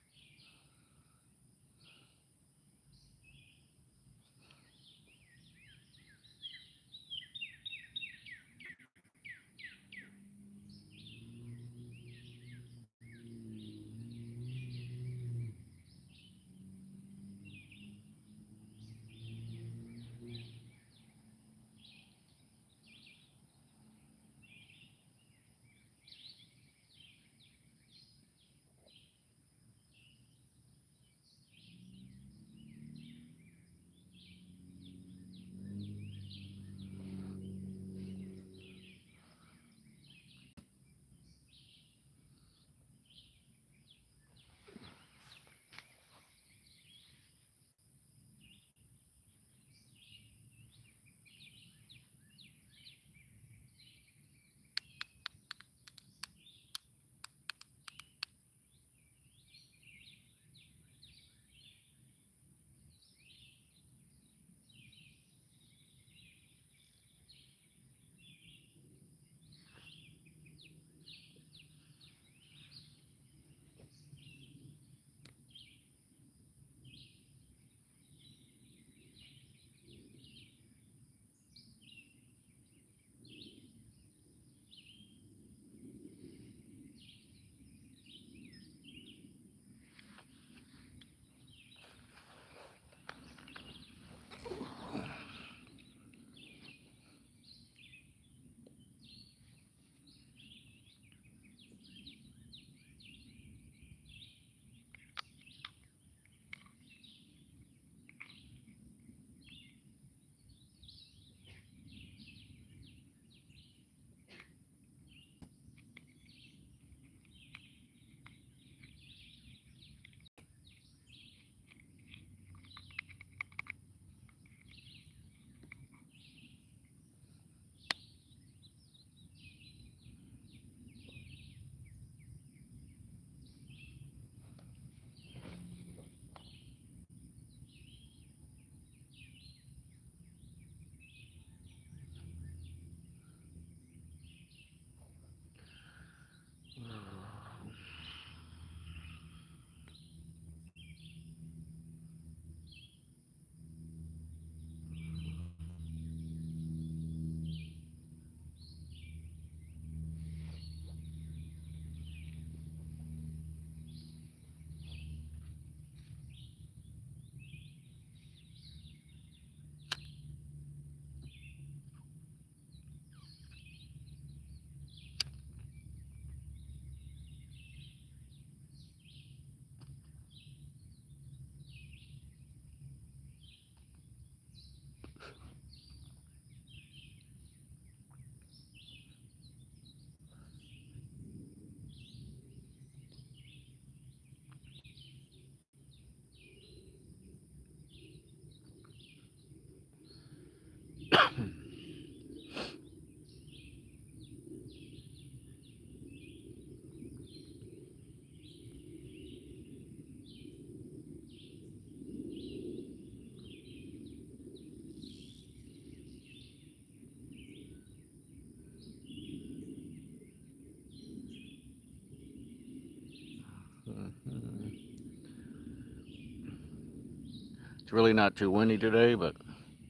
It's really not too windy today, but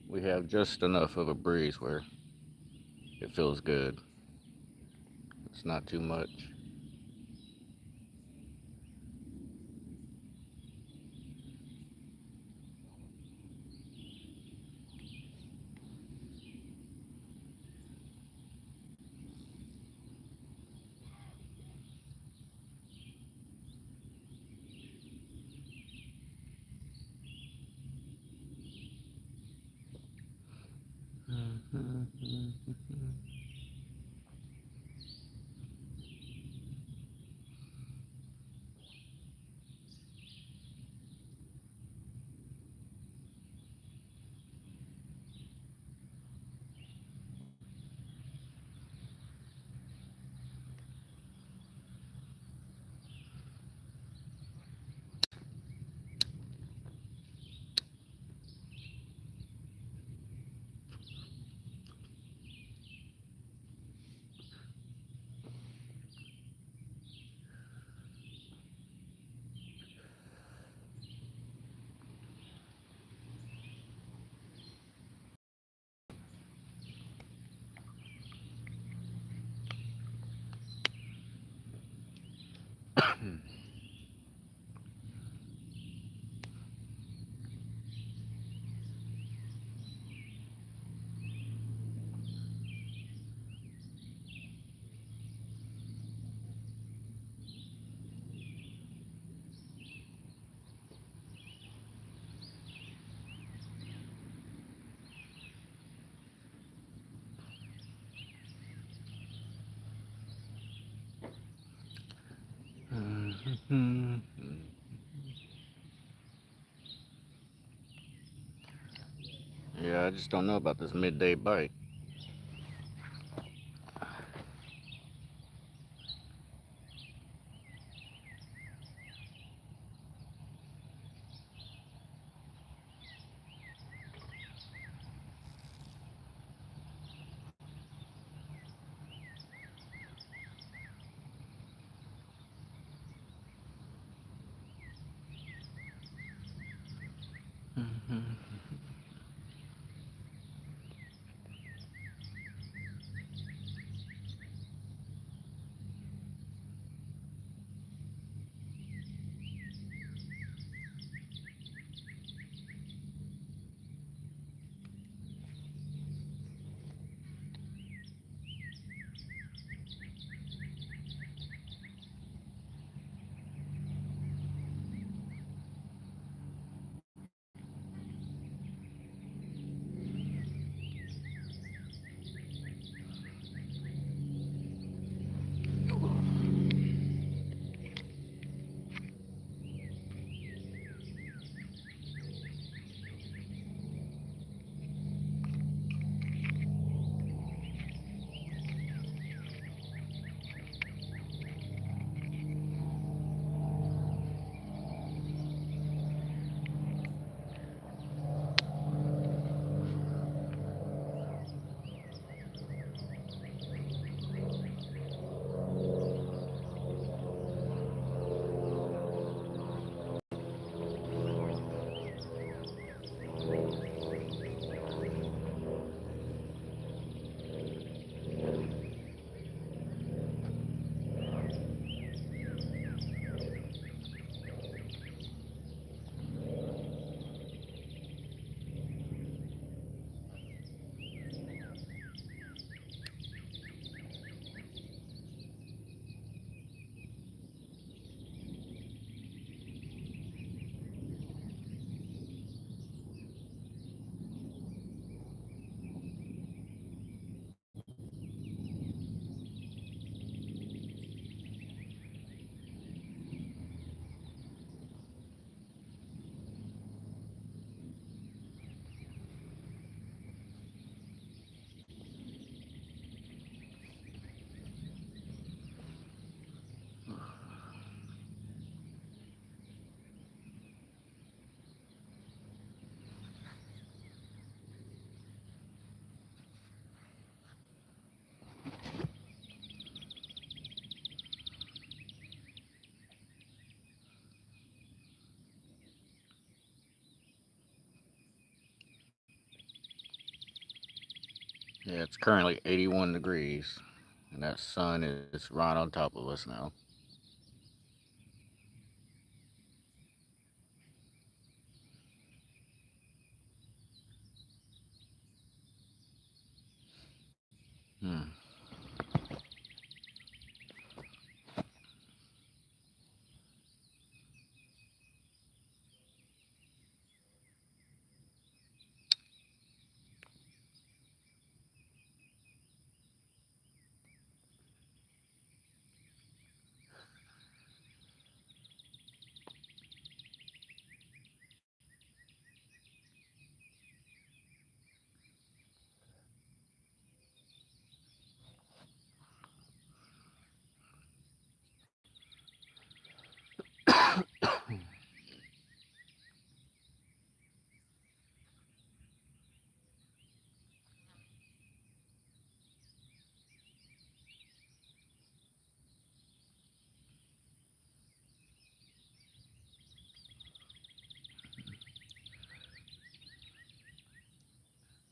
we have just enough of a breeze where it feels good. It's not too much. Yeah, I just don't know about this midday bite. Yeah, it's currently 81 degrees, and that sun is right on top of us now. Hmm.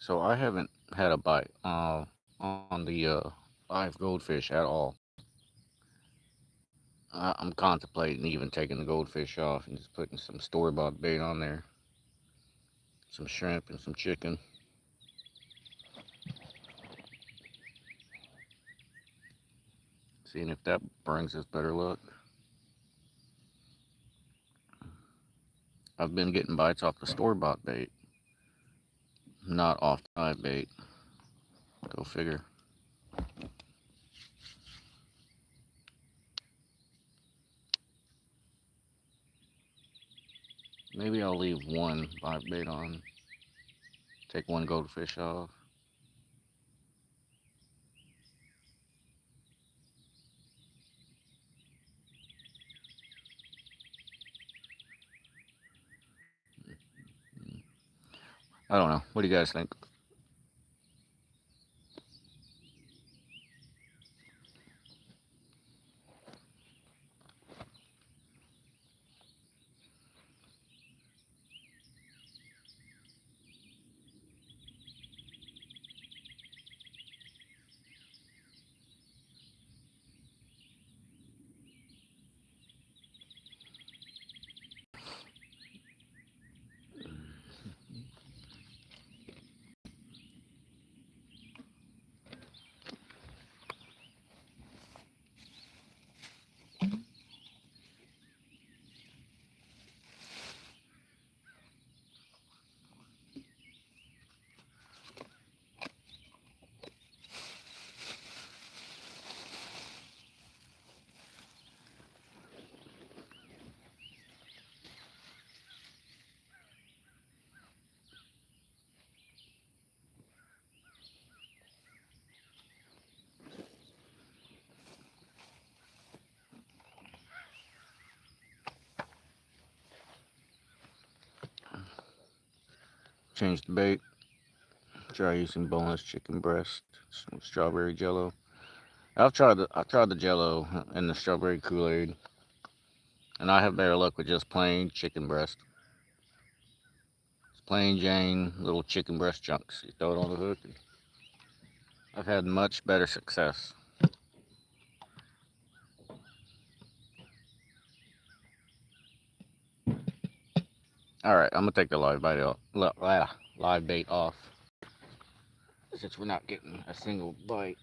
So I haven't had a bite on the live goldfish at all. I'm contemplating even taking the goldfish off and just putting some store-bought bait on there, some shrimp and some chicken. Seeing if that brings us better luck. I've been getting bites off the store-bought bait, not off the live bait. Go figure. Maybe I'll leave one live bait on. Take one goldfish off. I don't know. What do you guys think? Change the bait. Try using boneless chicken breast, some strawberry jello. I've tried the jello and the strawberry Kool-Aid, and I have better luck with just plain chicken breast. It's plain Jane little chicken breast chunks. You throw it on the hook, and I've had much better success. All right, I'm gonna take the live bait off since we're not getting a single bite.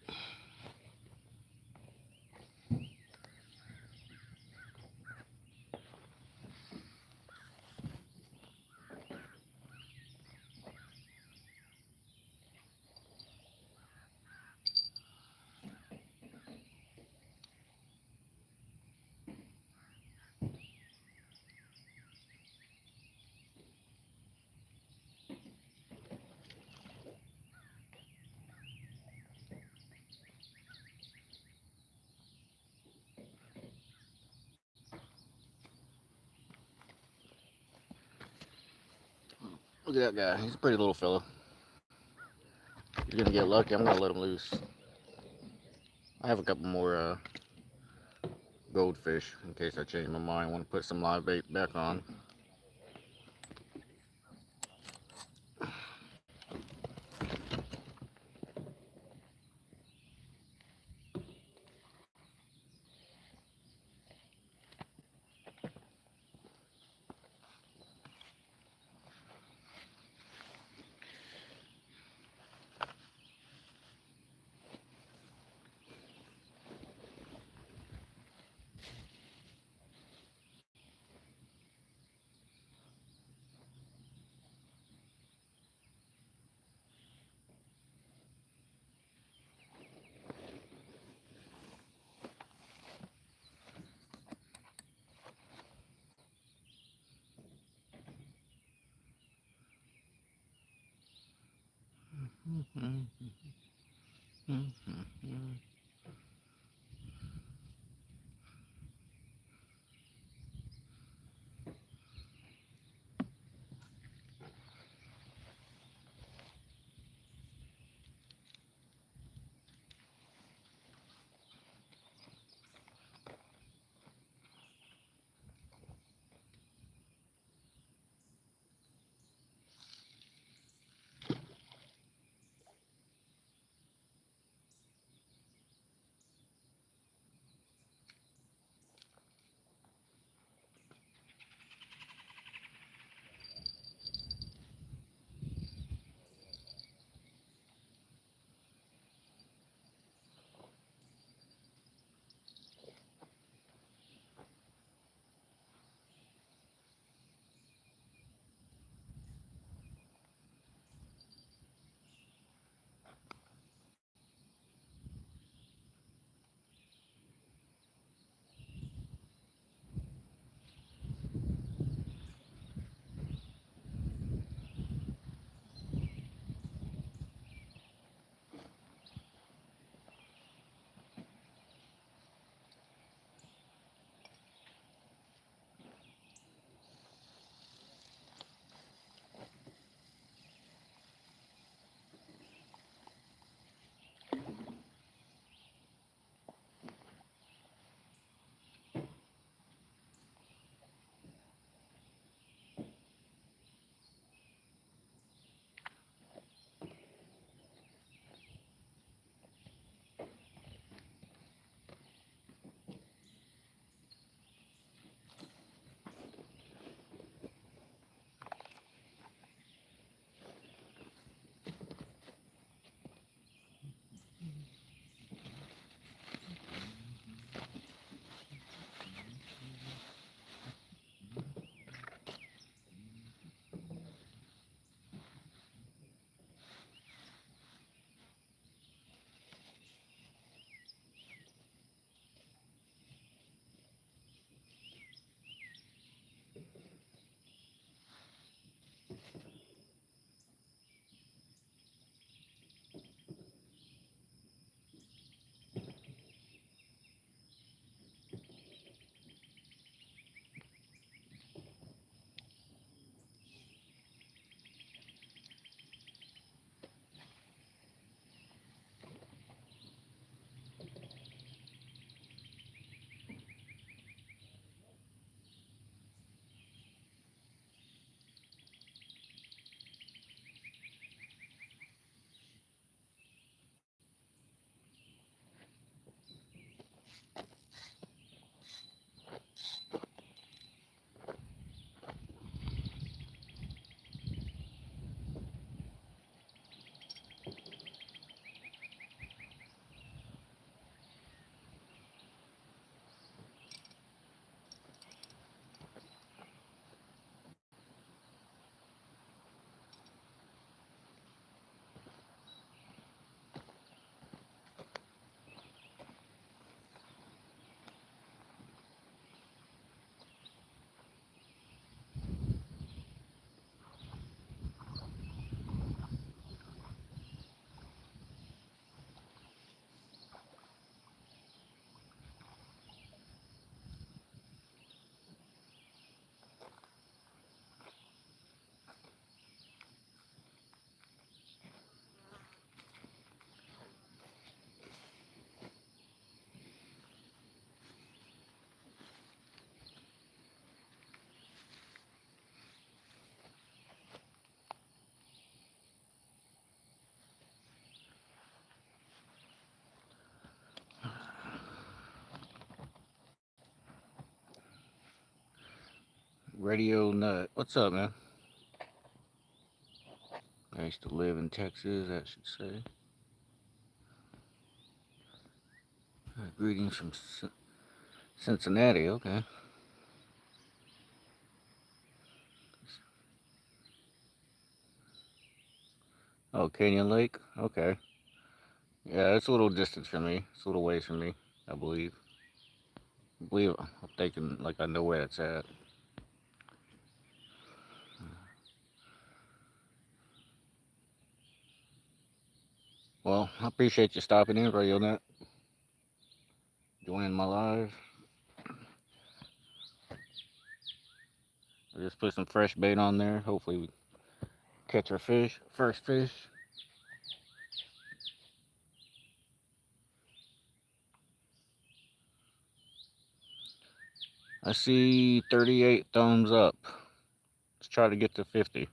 Look at that guy. He's a pretty little fella. He's gonna get lucky. I'm gonna let him loose. I have a couple more goldfish in case I change my mind. Want to put some live bait back on. Radio Nut. What's up, man? I used to live in Texas, I should say. Greetings from Cincinnati. Okay. Oh, Canyon Lake. Okay. Yeah, it's a little distance from me. It's a little ways from me, I believe. I'm thinking like I know where it's at. Well, I appreciate you stopping in, Radio Net, joining my live. I just put some fresh bait on there. Hopefully, we catch our fish, first fish. I see 38 thumbs up. Let's try to get to 50.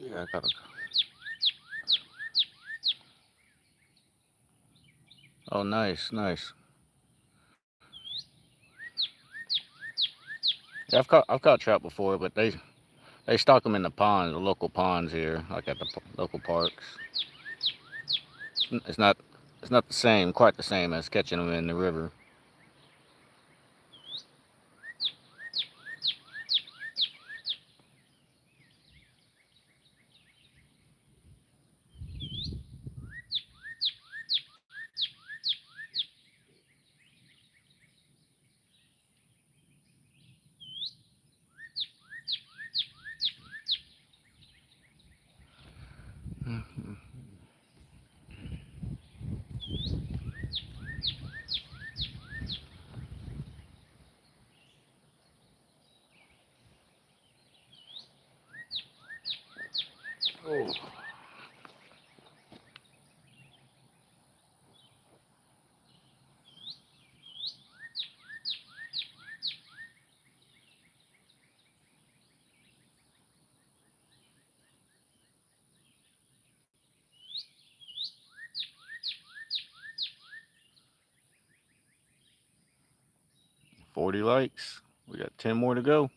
Yeah, I got it. Oh, nice, nice. Yeah, I've caught trout before, but they stock them in the ponds, the local ponds here, like at the local parks. It's not it's not the same, quite the same as catching them in the river. Oh. 40 likes. We got 10 more to go.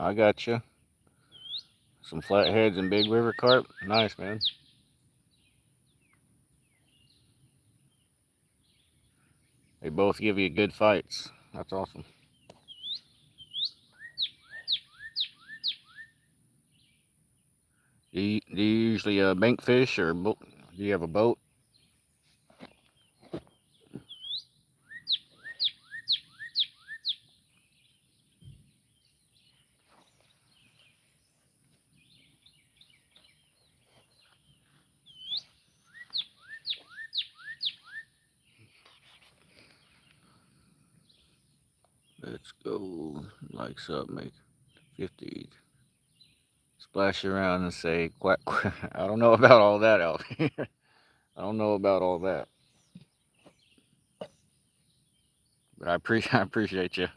I got you. Some flatheads and big river carp. Nice, man. They both give you good fights. That's awesome. Do you usually bank fish or do you have a boat? Let's go. Likes up, make 50. Splash around and say quack quack. I don't know about all that out here. I don't know about all that, but I appreciate you.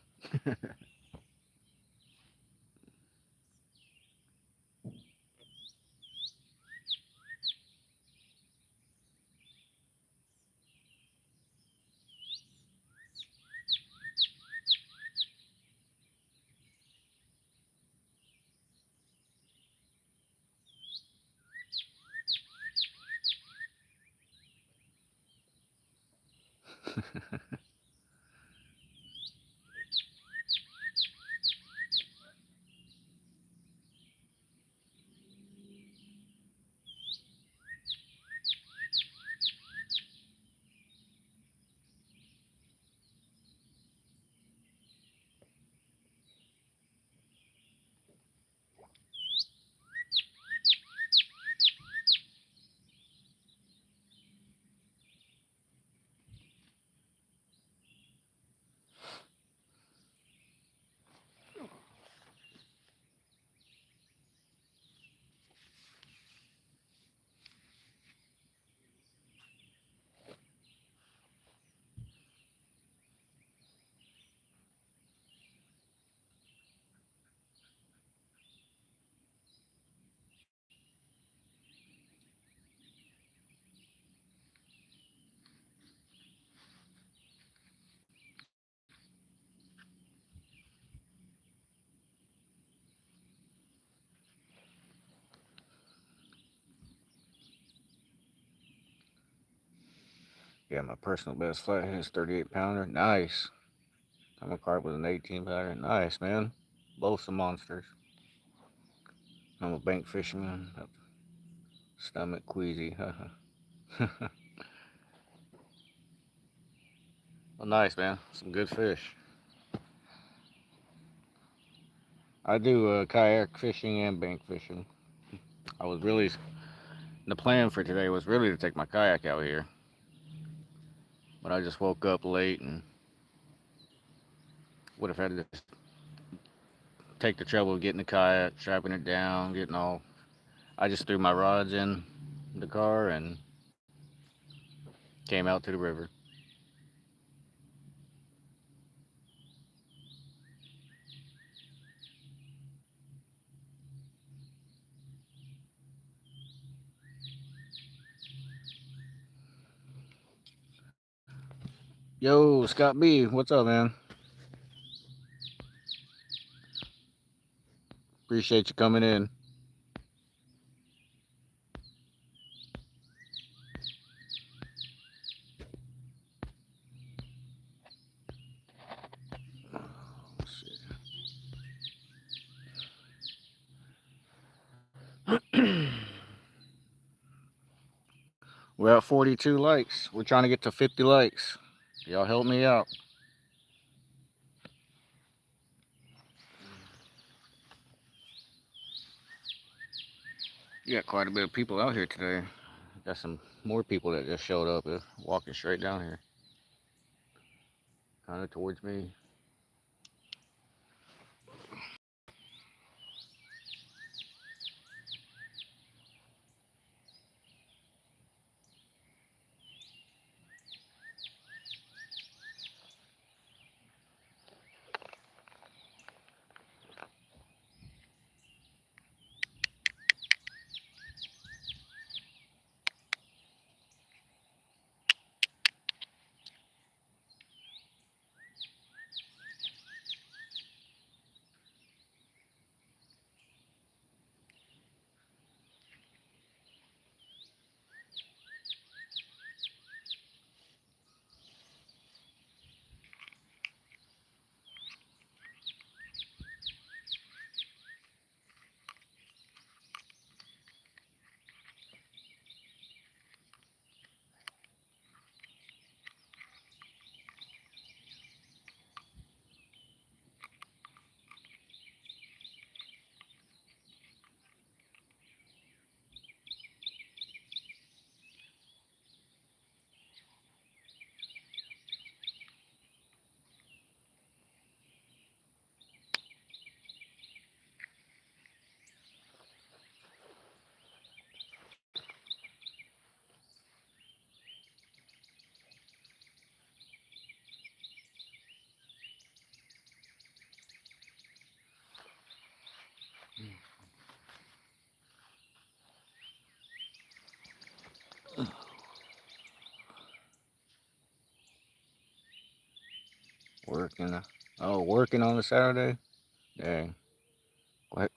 Yeah, my personal best flathead is 38 pounder. Nice. I'm a carp with an 18 pounder. Nice, man. Both some monsters. I'm a bank fisherman. Stomach queasy. Well, nice, man. Some good fish. I do kayak fishing and bank fishing. I was really the plan for today was really to take my kayak out here, but I just woke up late and would have had to just take the trouble of getting the kayak, strapping it down, getting all. I just threw my rods in the car and came out to the river. Yo, Scott B, what's up, man? Appreciate you coming in. We're at 42 likes. We're trying to get to 50 likes. Y'all help me out. You got quite a bit of people out here today. Got some more people that just showed up, walking straight down here, kind of towards me. Working. Oh, working on a Saturday? Dang. What?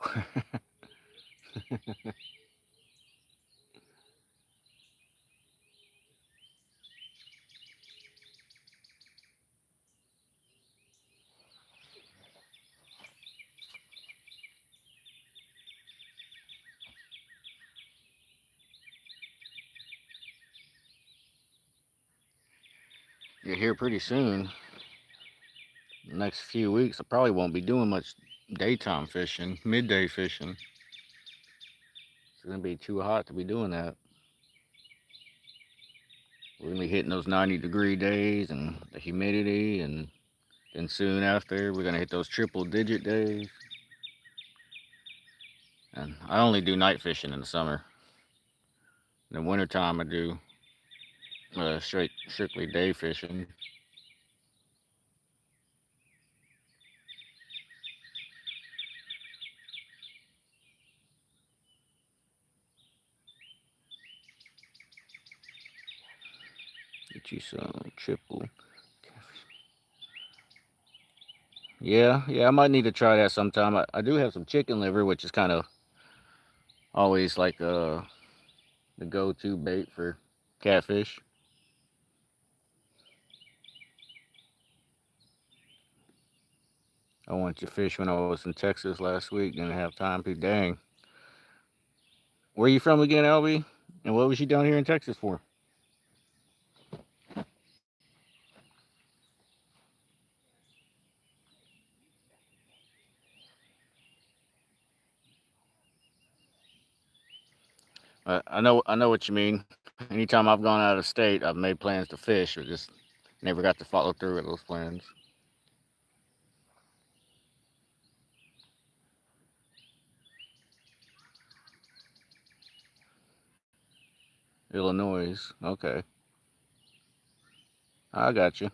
here pretty soon. Next few weeks, I probably won't be doing much daytime fishing, midday fishing. It's gonna be too hot to be doing that. We're gonna be hitting those 90-degree days and the humidity, and then soon after, we're gonna hit those triple-digit days. And I only do night fishing in the summer. In the wintertime, I do strictly day fishing. Get you some triple. Yeah, I might need to try that sometime. I do have some chicken liver, which is kind of always like the go-to bait for catfish. I wanted to fish when I was in Texas last week. Didn't have time to. Dang. Where you from again, Albie? And what was you down here in Texas for? I know what you mean. Anytime I've gone out of state, I've made plans to fish, but just never got to follow through with those plans. Illinois. Okay, I got you.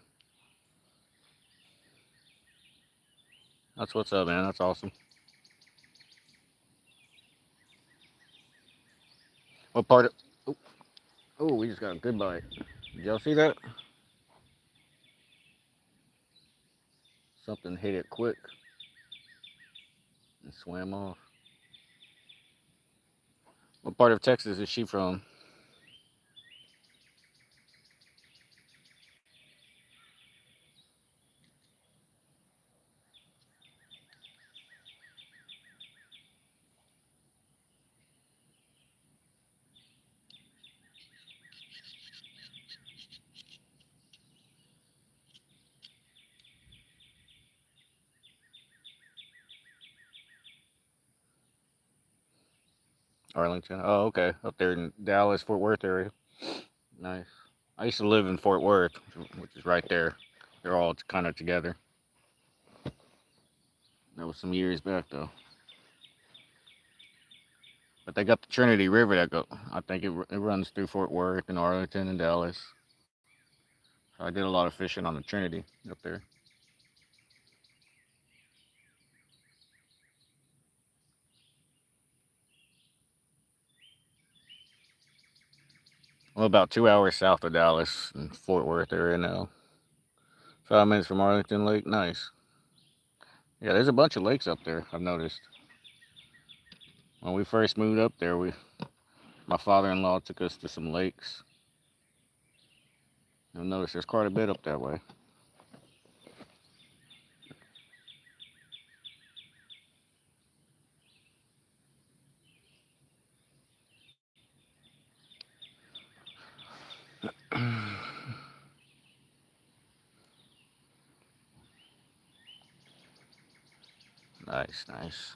That's what's up, man. That's awesome. What part of? Oh, oh, we just got a good bite. Did y'all see that? Something hit it quick and swam off. What part of Texas is she from? Arlington. Oh, okay. Up there in Dallas, Fort Worth area. Nice. I used to live in Fort Worth, which is right there. They're all kind of together. That was some years back though. But they got the Trinity River that go. I think it runs through Fort Worth and Arlington and Dallas. So I did a lot of fishing on the Trinity up there. I'm about 2 hours south of Dallas in Fort Worth area now. 5 minutes from Arlington Lake. Nice. Yeah, there's a bunch of lakes up there. I've noticed. When we first moved up there, my father-in-law took us to some lakes. You'll notice there's quite a bit up that way. Nice, nice.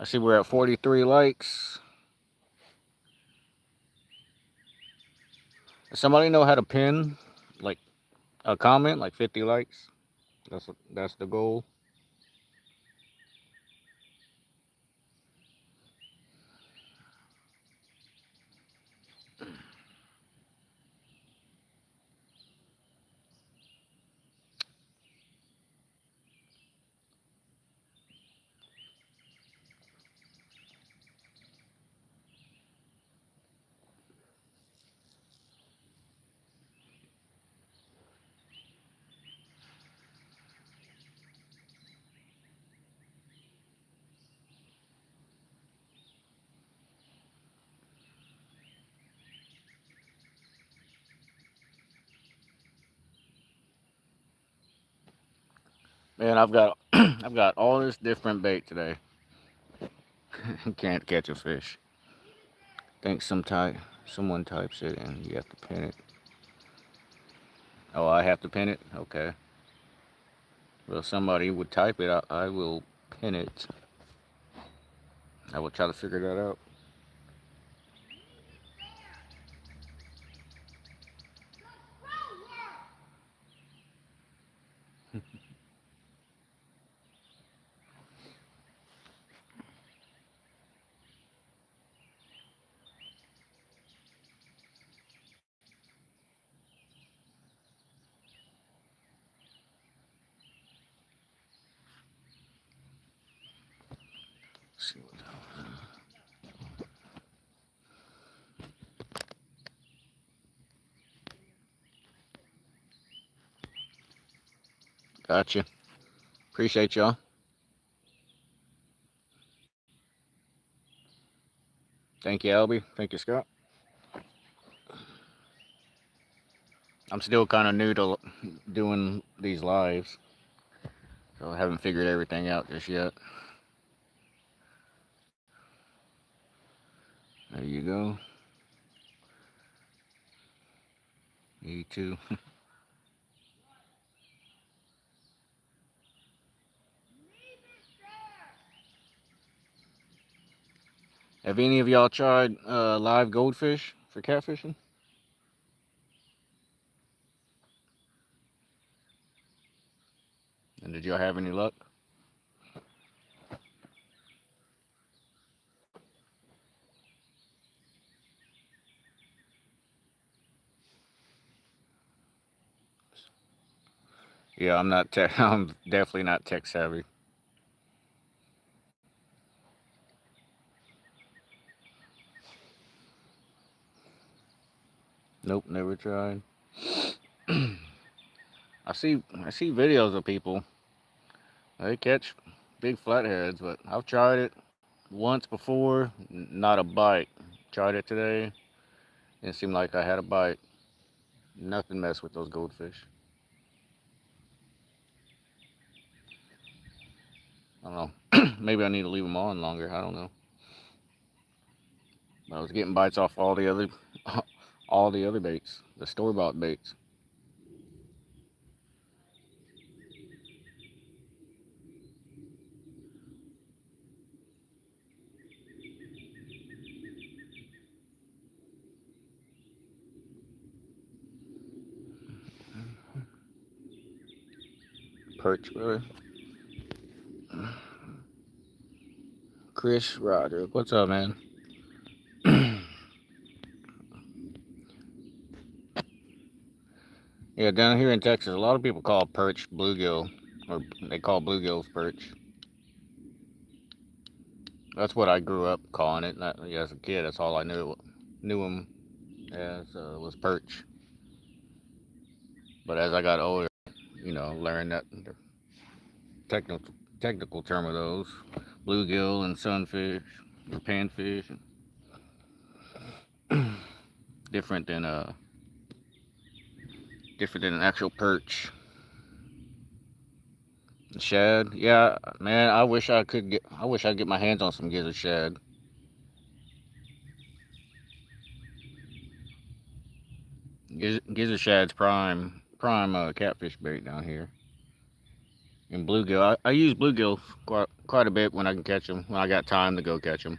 I see we're at 43 likes. Does somebody know how to pin like a comment, like 50 likes? That's the goal. Man, I've got I've got all this different bait today. Can't catch a fish. Think someone types it and you have to pin it. Oh, I have to pin it? Okay. Well, if somebody would type it, I will pin it. I will try to figure that out. Let's see what Gotcha. Appreciate y'all. Thank you, Albie. Thank you, Scott. I'm still kind of new to doing these lives, so I haven't figured everything out just yet. There you go. Me too. Have any of y'all tried live goldfish for catfishing? And did y'all have any luck? Yeah, I'm not tech. I'm definitely not tech savvy. Nope, never tried. I see videos of people. They catch big flatheads, but I've tried it once before. Not a bite. Tried it today. It seemed like I had a bite. Nothing messed with those goldfish. I don't know. Maybe I need to leave them on longer. I don't know. I was getting bites off all the other, all the other baits, the store bought baits. Perch, brother. Chris Roderick, what's up, man? Yeah, down here in Texas, a lot of people call perch bluegill, or they call bluegills perch. That's what I grew up calling it. Yeah, as a kid, that's all I knew them as was perch. But as I got older, learned that the technical term of those bluegill and sunfish or panfish, different than different than an actual perch. Shad, yeah, man. I wish I could get my hands on some gizzard shad. Gizzard shad's prime catfish bait down here. And bluegill, I use bluegill quite a bit when I can catch them. When I got time to go catch them.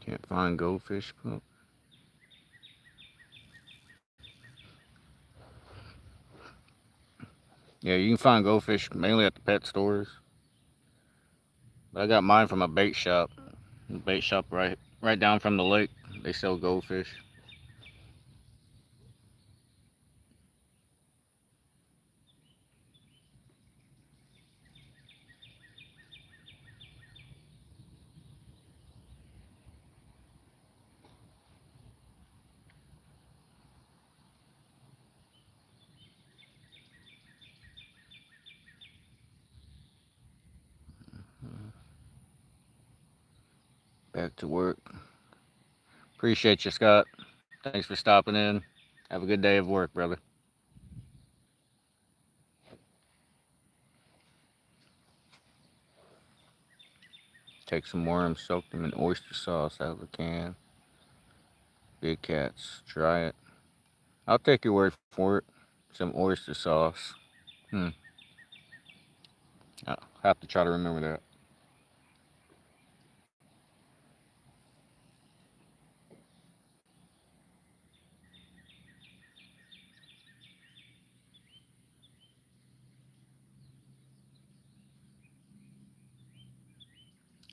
Can't find goldfish. Yeah, you can find goldfish mainly at the pet stores. But I got mine from a bait shop. Bait shop right down from the lake. They sell goldfish. Back to work. Appreciate you, Scott. Thanks for stopping in. Have a good day of work, brother. Take some worms, soak them in oyster sauce out of a can. Big cats, try it. I'll take your word for it. Some oyster sauce. Hmm. I'll have to try to remember that.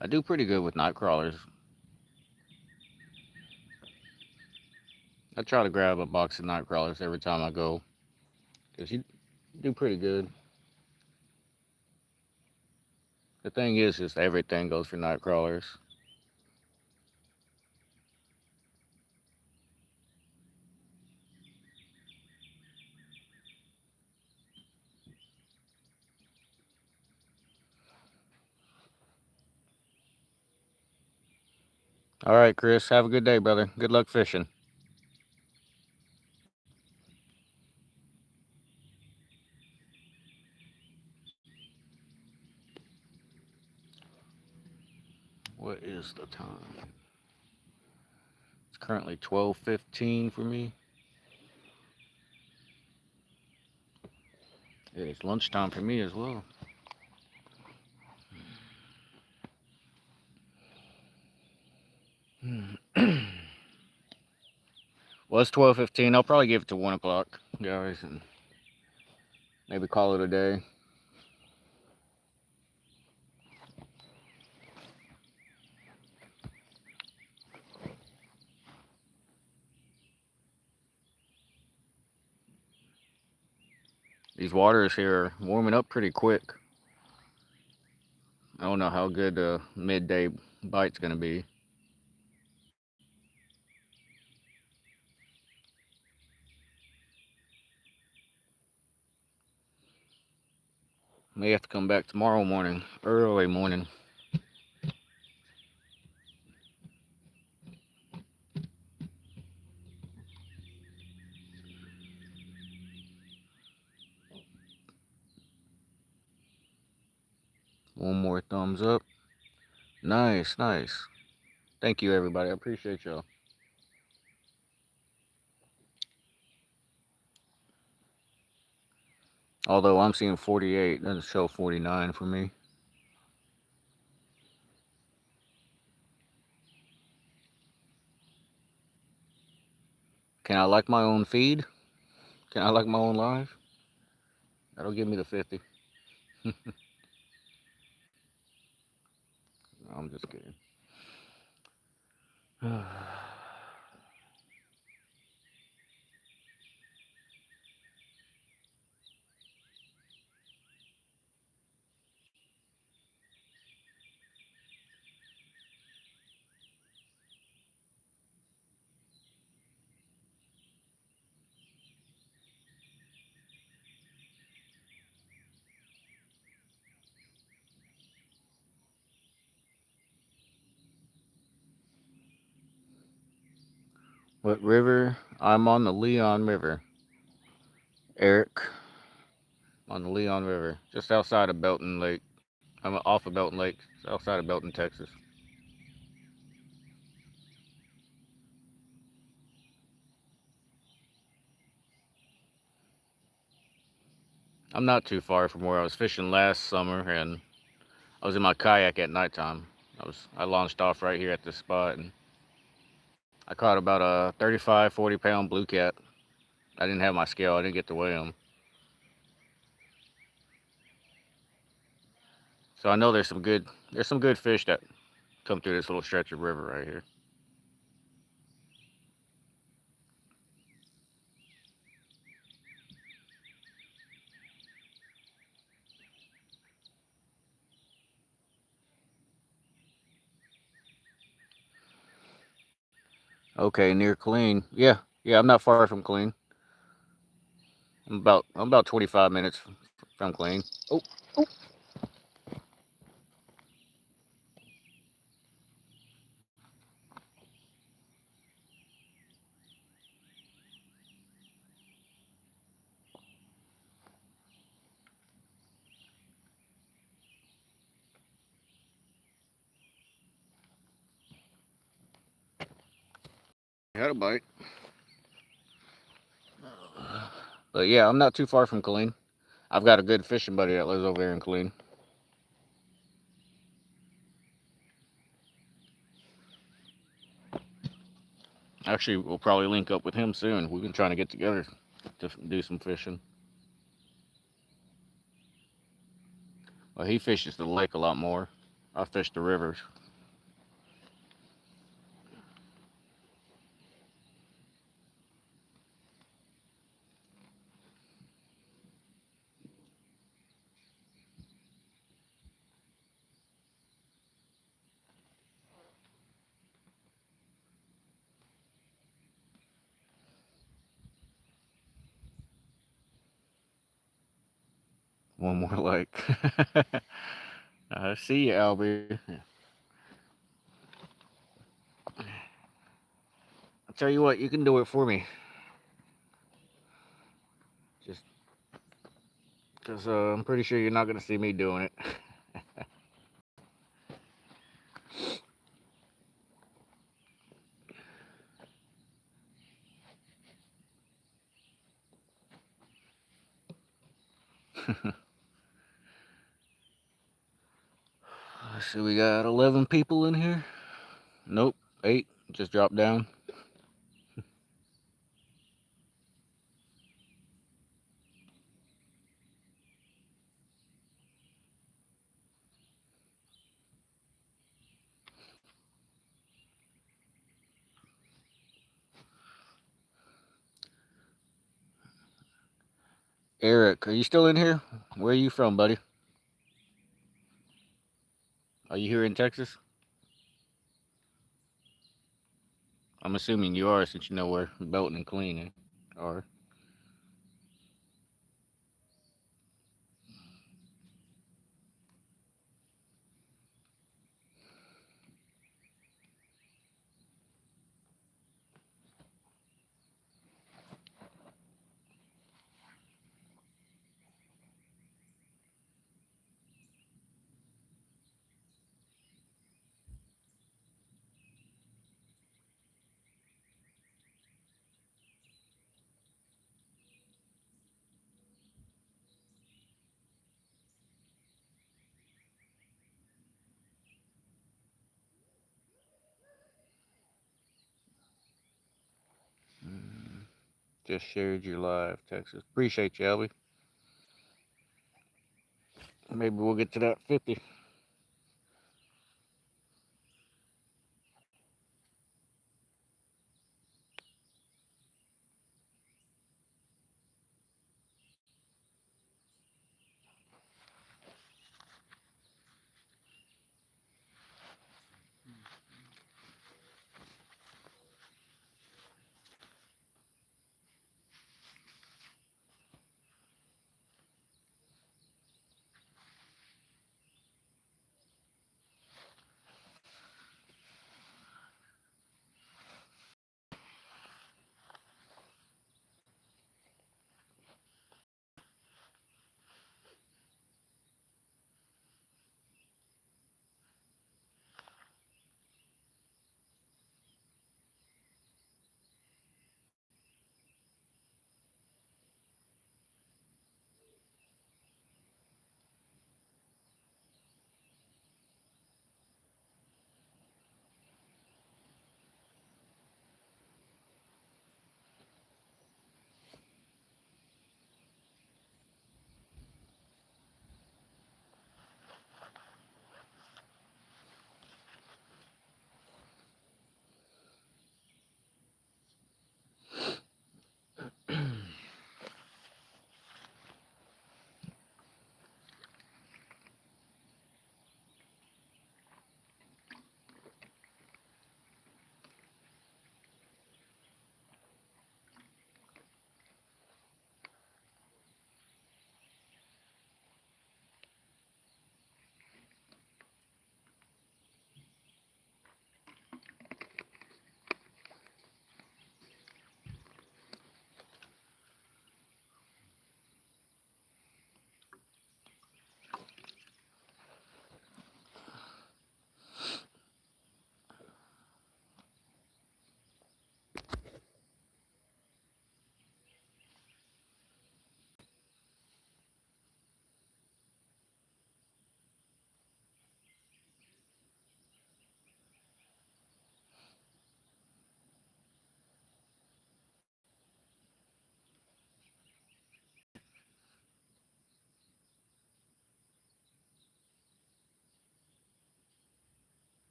I do pretty good with night crawlers. I try to grab a box of night crawlers every time I go, because you do pretty good. The thing is, just everything goes for night crawlers. All right, Chris. Have a good day, brother. Good luck fishing. What is the time? It's currently 12:15 for me. It's lunchtime for me as well. Well, it's 12:15. I'll probably give it to 1 o'clock, guys, and maybe call it a day. These waters here are warming up pretty quick. I don't know how good the midday bite's gonna be. May have to come back tomorrow morning, early morning. One more thumbs up. Nice, nice. Thank you, everybody. I appreciate y'all. Although I'm seeing 48, doesn't show 49 for me. Can I like my own feed? Can I like my own live? That'll give me the 50. I'm just kidding. What river? I'm on the Leon River. Eric, on the Leon River, just outside of Belton Lake. I'm off of Belton Lake, outside of Belton, Texas. I'm not too far from where I was fishing last summer, and I was in my kayak at nighttime. I launched off right here at this spot, and I caught about a 35, 40 pound blue cat. I didn't have my scale. I didn't get to weigh them. So I know there's some good fish that come through this little stretch of river right here. Okay, near Clean. Yeah, yeah, I'm not far from Clean. I'm about 25 minutes from Clean. Oh, oh. had a bite. But yeah, I'm not too far from Killeen. I've got a good fishing buddy that lives over there in Killeen. Actually, we'll probably link up with him soon. We've been trying to get together to do some fishing. Well, he fishes the lake a lot more. I fish the rivers. One more lake. I see you, Albie. I'll tell you what, you can do it for me. Just because I'm pretty sure you're not going to see me doing it. Let's see, we got 11 people in here. Nope, 8. Just dropped down. Eric, are you still in here? Where are you from, buddy? Are you here in Texas? I'm assuming you are, since you know where Belton and Killeen are. Just shared your live, Texas. Appreciate you, Albie. Maybe we'll get to that 50.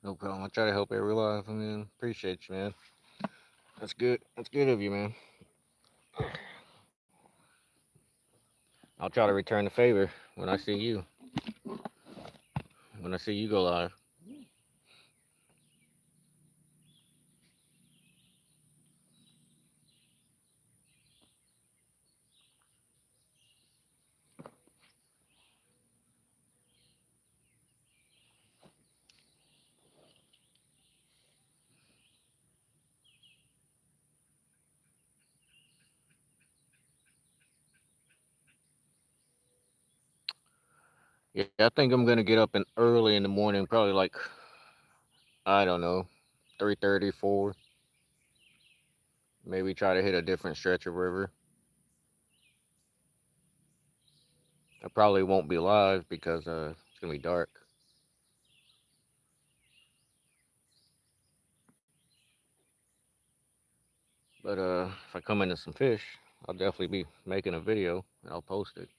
No problem. I try to help every life. I mean, appreciate you, man. That's good. That's good of you, man. I'll try to return the favor when I see you. When I see you go live. Yeah, I think I'm gonna get up and early in the morning, probably like I don't know, 3:30, 4. Maybe try to hit a different stretch of river. I probably won't be live because it's gonna be dark. But if I come into some fish, I'll definitely be making a video and I'll post it.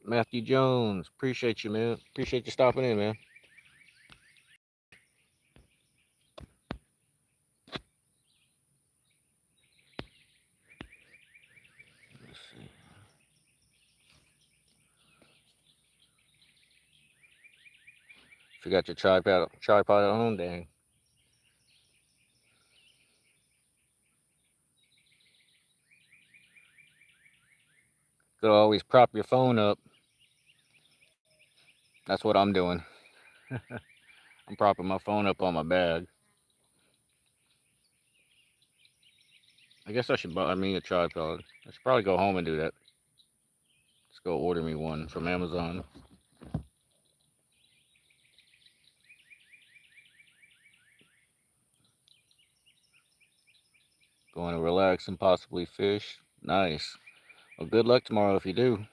Matthew Jones, appreciate you, man. Appreciate you stopping in, man. Let's see. Forgot your tripod at home, dang. Gotta always prop your phone up. That's what I'm doing. I'm propping my phone up on my bag. I guess I should buy me a tripod. I should probably go home and do that. Let's go order me one from Amazon. Going to relax and possibly fish. Nice. Well, good luck tomorrow if you do.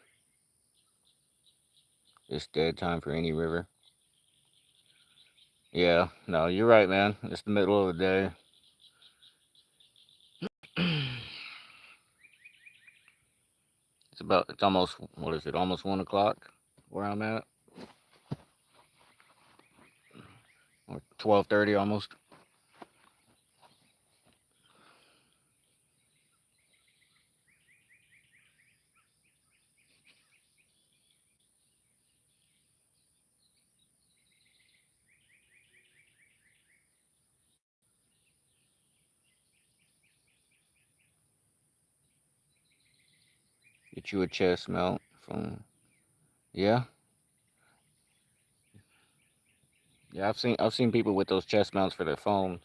It's dead time for any river. Yeah, no, you're right, man. It's the middle of the day. It's almost, what is it, almost 1 o'clock where I'm at? Or 12:30 almost. Get you a chest mount from, yeah. Yeah, I've seen people with those chest mounts for their phones.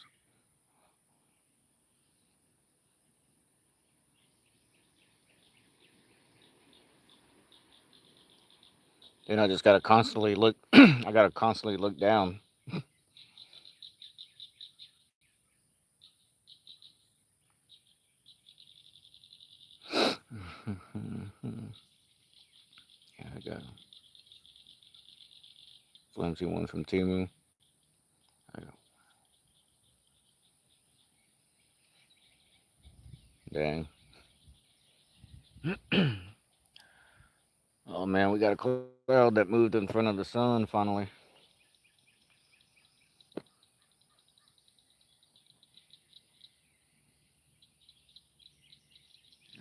Then I just gotta constantly look. I gotta constantly look down. Yeah, I got a flimsy one from Timu. I go, dang. Oh man, we got a cloud that moved in front of the sun finally.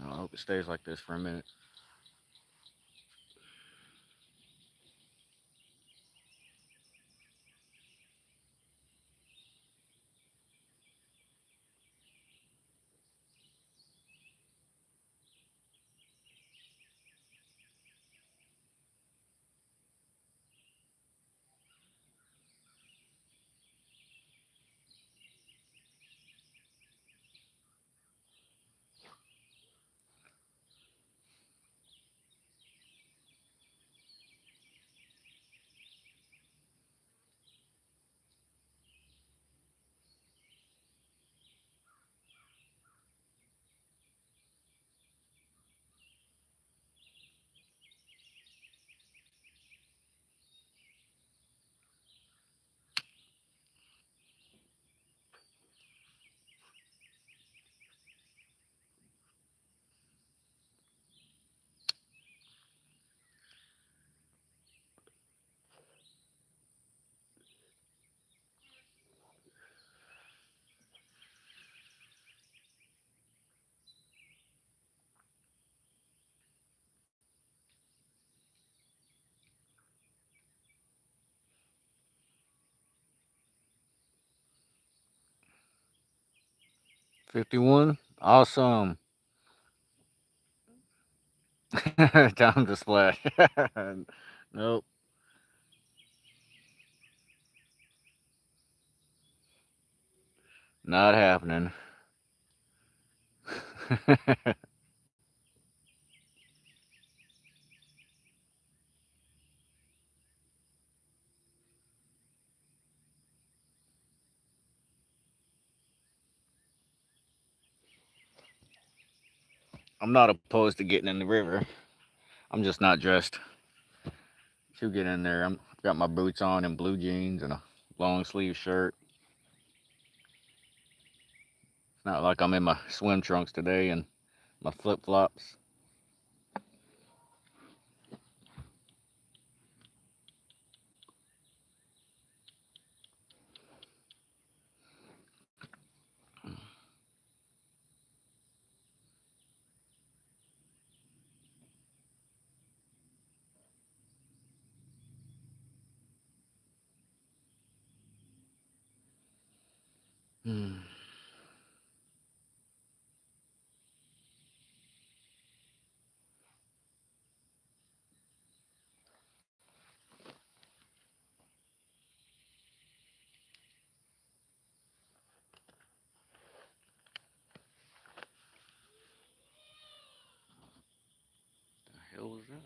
Oh, I hope it stays like this for a minute. 51. Awesome. Time to splash. Nope, not happening. I'm not opposed to getting in the river. I'm just not dressed to get in there. I'm got my boots on and blue jeans and a long sleeve shirt. It's not like I'm in my swim trunks today and my flip flops. Hmm. The hell was that?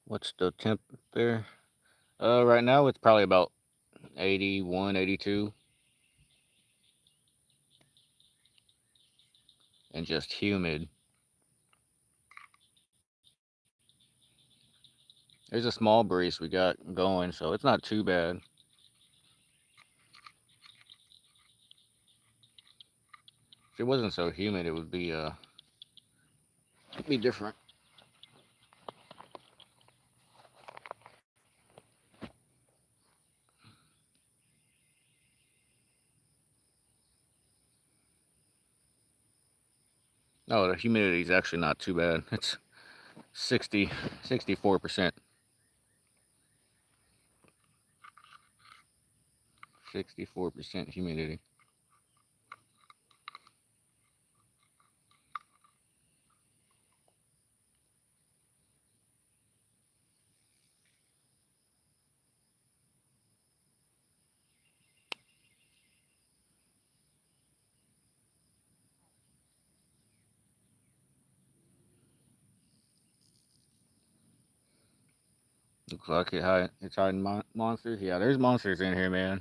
What's the temp there? Right now it's probably about 81, 82, and just humid. There's a small breeze we got going, so it's not too bad. If it wasn't so humid, it would be different. No, the humidity is actually not too bad. It's 60, 64%. 64% humidity. Looks like it's hiding monsters. Yeah, there's monsters in here, man.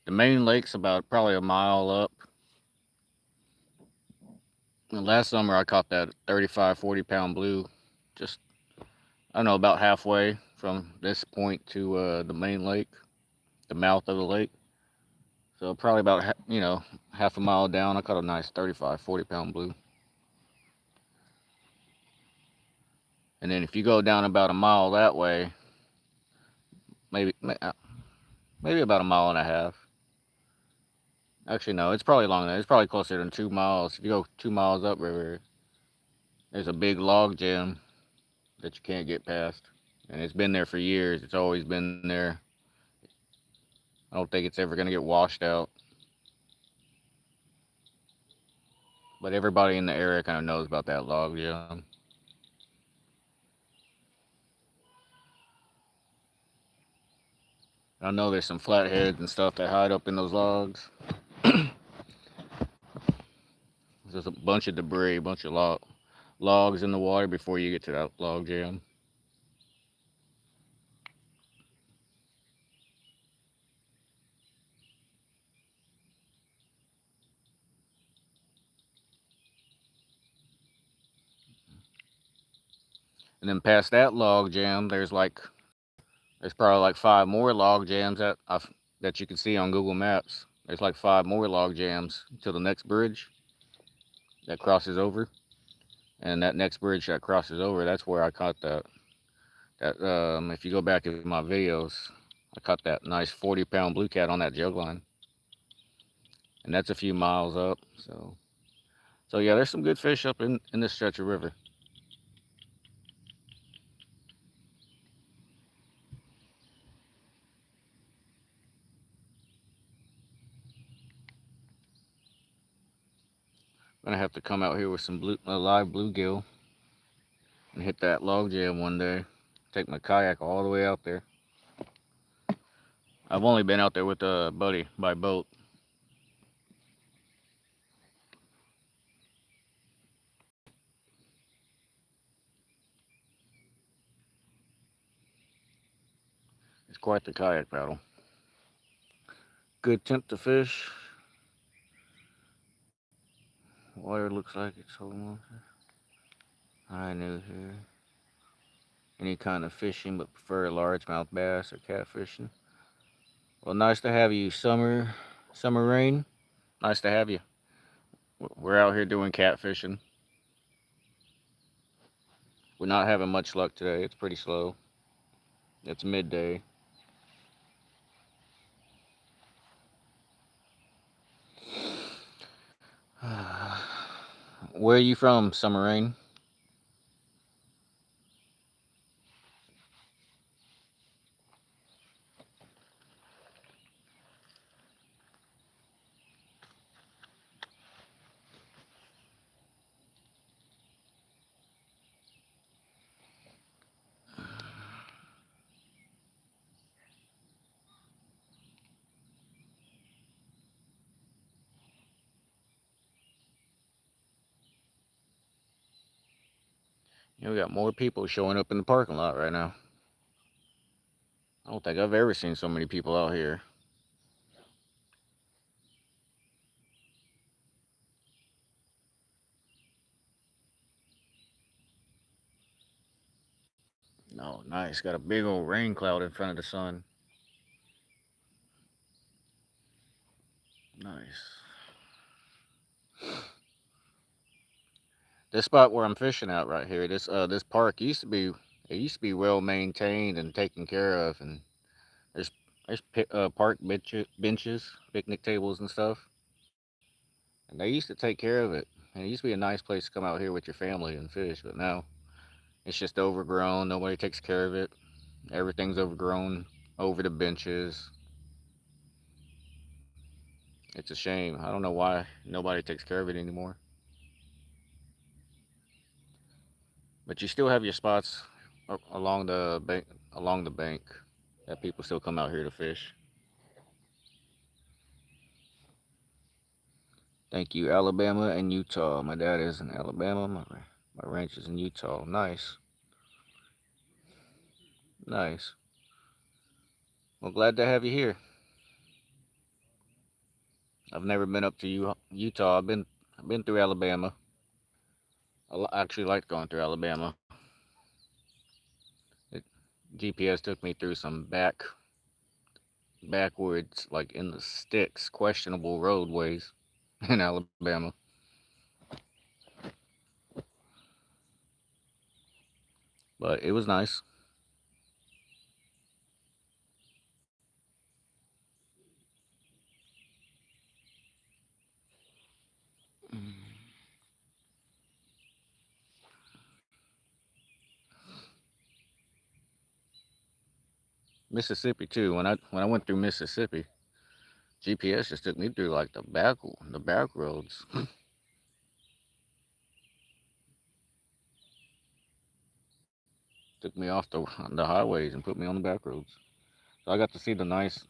The main lake's about probably a mile up. And last summer I caught that 35, 40 pound blue. Just, I don't know, about halfway from this point to the main lake, the mouth of the lake. So probably about, half a mile down, I caught a nice 35, 40 pound blue. And then if you go down about a mile that way, maybe maybe about a mile and a half. Actually, no, it's probably longer than that. It's probably closer than 2 miles. If you go 2 miles upriver, there's a big log jam that you can't get past. And it's been there for years. It's always been there. I don't think it's ever going to get washed out. But everybody in the area kind of knows about that log jam. I know there's some flatheads and stuff that hide up in those logs. There's a bunch of debris, a bunch of logs in the water before you get to that log jam. And then past that log jam, there's probably like 5 more log jams that that you can see on Google Maps. There's like 5 more log jams to the next bridge that crosses over, and that next bridge that crosses over, that's where I caught that. If you go back in my videos, I caught that nice 40-pound blue cat on that jug line, and that's a few miles up. So yeah, there's some good fish up in this stretch of river. Gonna have to come out here with some live bluegill and hit that log jam one day. Take my kayak all the way out there. I've only been out there with a buddy by boat. It's quite the kayak paddle. Good temp to fish. Water looks like it's holding on. High news here. Any kind of fishing, but prefer largemouth bass or catfishing. Well, nice to have you, Summer Rain. Nice to have you. We're out here doing catfishing. We're not having much luck today. It's pretty slow. It's midday. Where are you from, Summer Rain? We got more people showing up in the parking lot right now. I don't think I've ever seen so many people out here. Oh, nice. Got a big old rain cloud in front of the sun. Nice. This spot where I'm fishing at right here, this park used to be well maintained and taken care of, and there's park benches, picnic tables and stuff, and they used to take care of it. And it used to be a nice place to come out here with your family and fish, but now it's just overgrown. Nobody takes care of it. Everything's overgrown over the benches. It's a shame. I don't know why nobody takes care of it anymore. But you still have your spots along the bank that people still come out here to fish. Thank you, Alabama and Utah. My dad is in Alabama. My ranch is in Utah. Nice, nice. Well, glad to have you here. I've never been up to Utah. I've been through Alabama. Actually liked going through Alabama. It, GPS took me through some backwards, like in the sticks, questionable roadways in Alabama. But it was nice. Mississippi too. When I went through Mississippi, GPS just took me through like the back roads. Took me off the highways and put me on the back roads. So I got to see the nice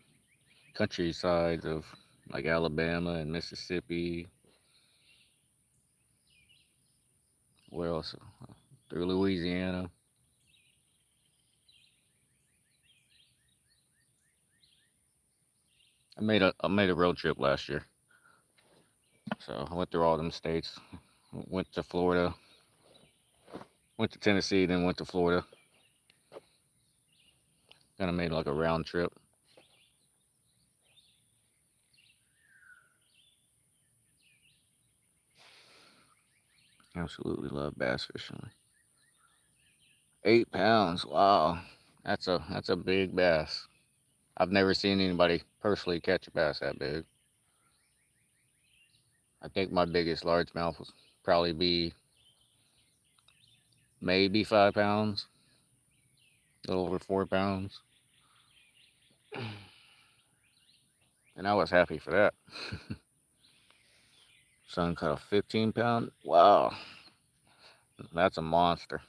countrysides of like Alabama and Mississippi. Where else? Through Louisiana. I made a road trip last year. So I went through all them states. Went to Florida. Went to Tennessee, then went to Florida. Kind of made like a round trip. Absolutely love bass fishing. 8 pounds. Wow. That's a big bass. I've never seen anybody personally catch a bass that big. I think my biggest largemouth was probably be maybe 5 pounds, a little over 4 pounds, and I was happy for that. Son caught a 15 pound. Wow, that's a monster.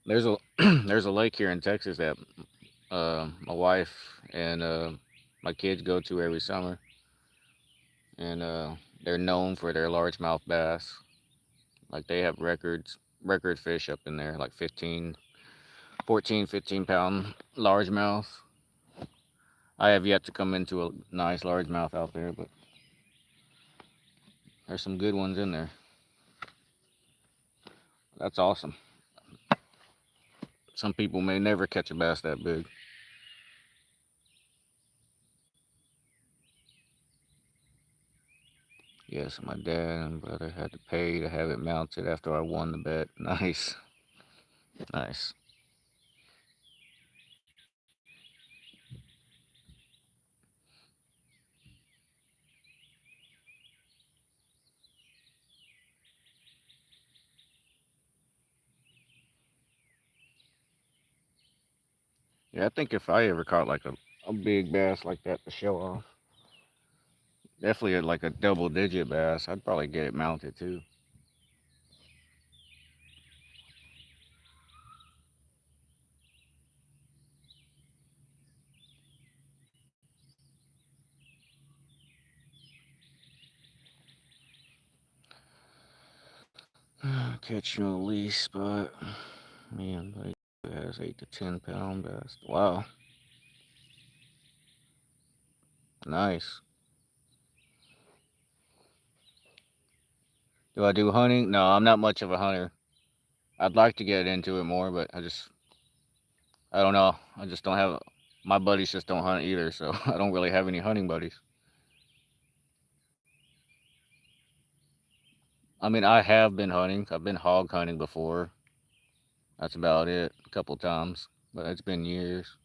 There's a there's a lake here in Texas that my wife and my kids go to every summer, and they're known for their largemouth bass. Like they have record fish up in there, like 15 pound largemouth. I have yet to come into a nice largemouth out there, but there's some good ones in there. That's awesome. Some people may never catch a bass that big. Yes, my dad and brother had to pay to have it mounted after I won the bet. Nice, nice. Yeah, I think if I ever caught like a big bass like that to show off, definitely like a double digit bass, I'd probably get it mounted too. Catch you a lease spot. Man, like has 8 to 10 pound bass. Wow, nice. Do I do hunting? No, I'm not much of a hunter. I'd like to get into it more, but I don't know. I just don't have. My buddies just don't hunt either, so I don't really have any hunting buddies. I mean, I have been hunting. I've been hog hunting before. That's about it. A couple times, but it's been years.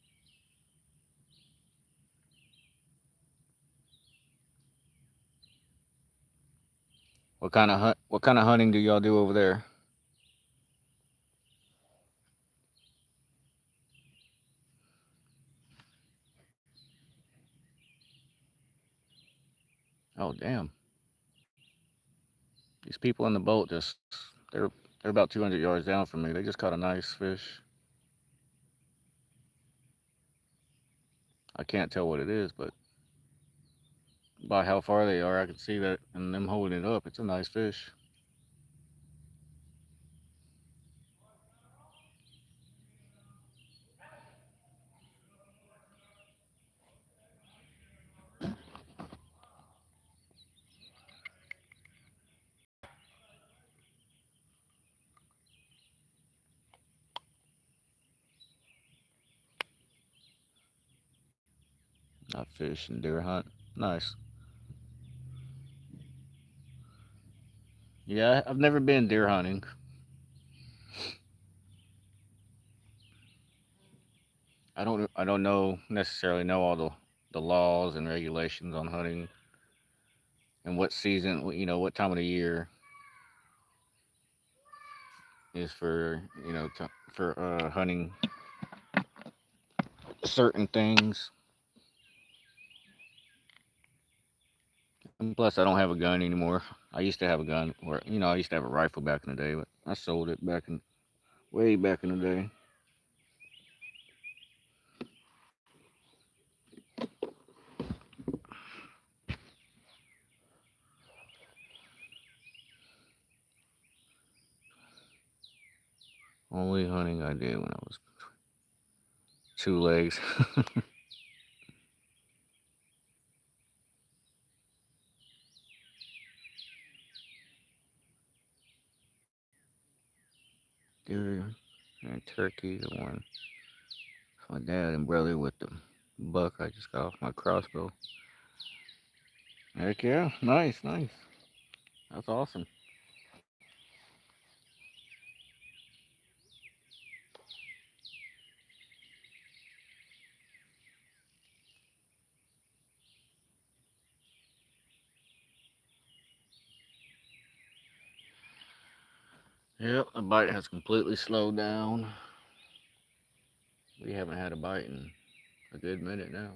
What kind of hunting do y'all do over there? Oh damn! These people in the boat just they're they're about 200 yards down from me. They just caught a nice fish. I can't tell what it is, but by how far they are, I can see that, and them holding it up. It's a nice fish. Not fish and deer hunt. Nice. Yeah, I've never been deer hunting. I don't know necessarily know all the laws and regulations on hunting and what season, what time of the year is for, for hunting certain things. And plus, I don't have a gun anymore. I used to have a gun, or I used to have a rifle back in the day, but I sold it way back in the day. Only hunting I did when I was 2 legs. Deer and turkey, the one my dad and brother with the buck I just got off my crossbow. Heck yeah, nice, nice. That's awesome. Yep, the bite has completely slowed down. We haven't had a bite in a good minute now.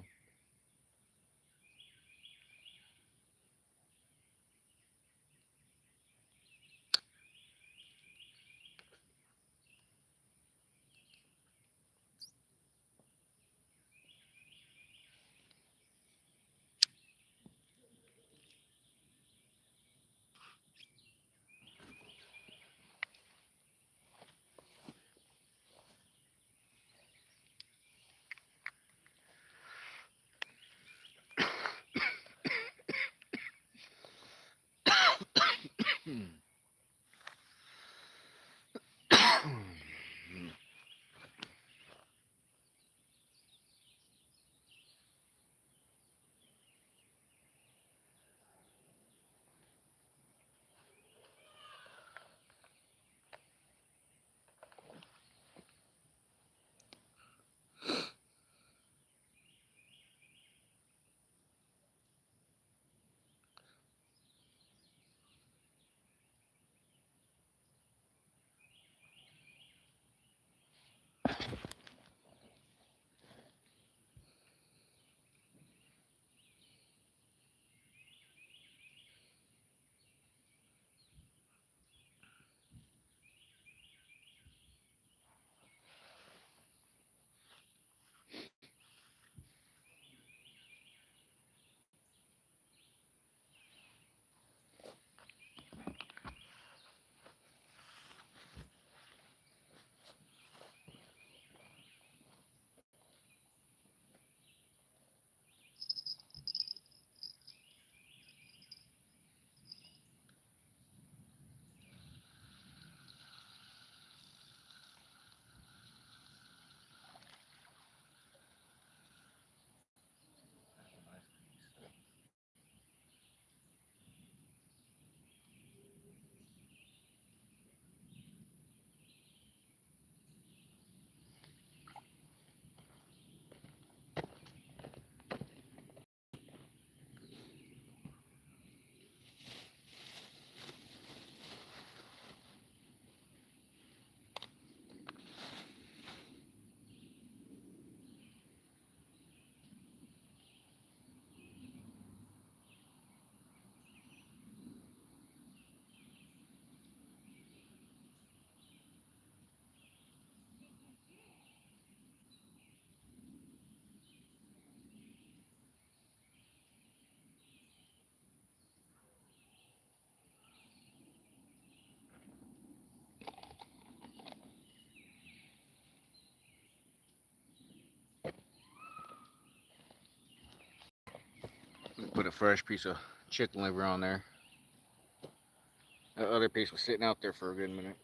Put a fresh piece of chicken liver on there. That other piece was sitting out there for a good minute.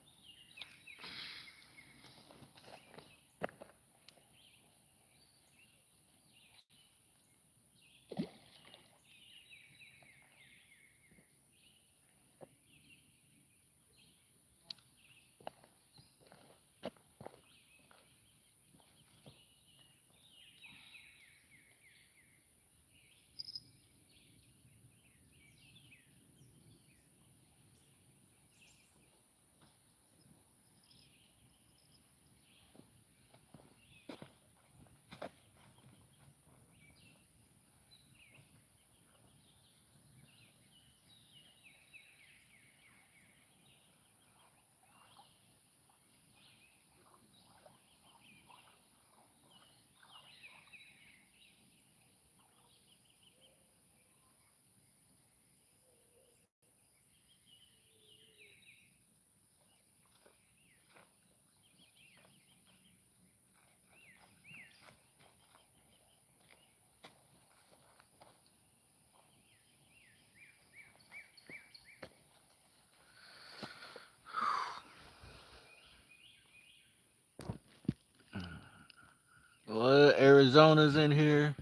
Well, Arizona's in here.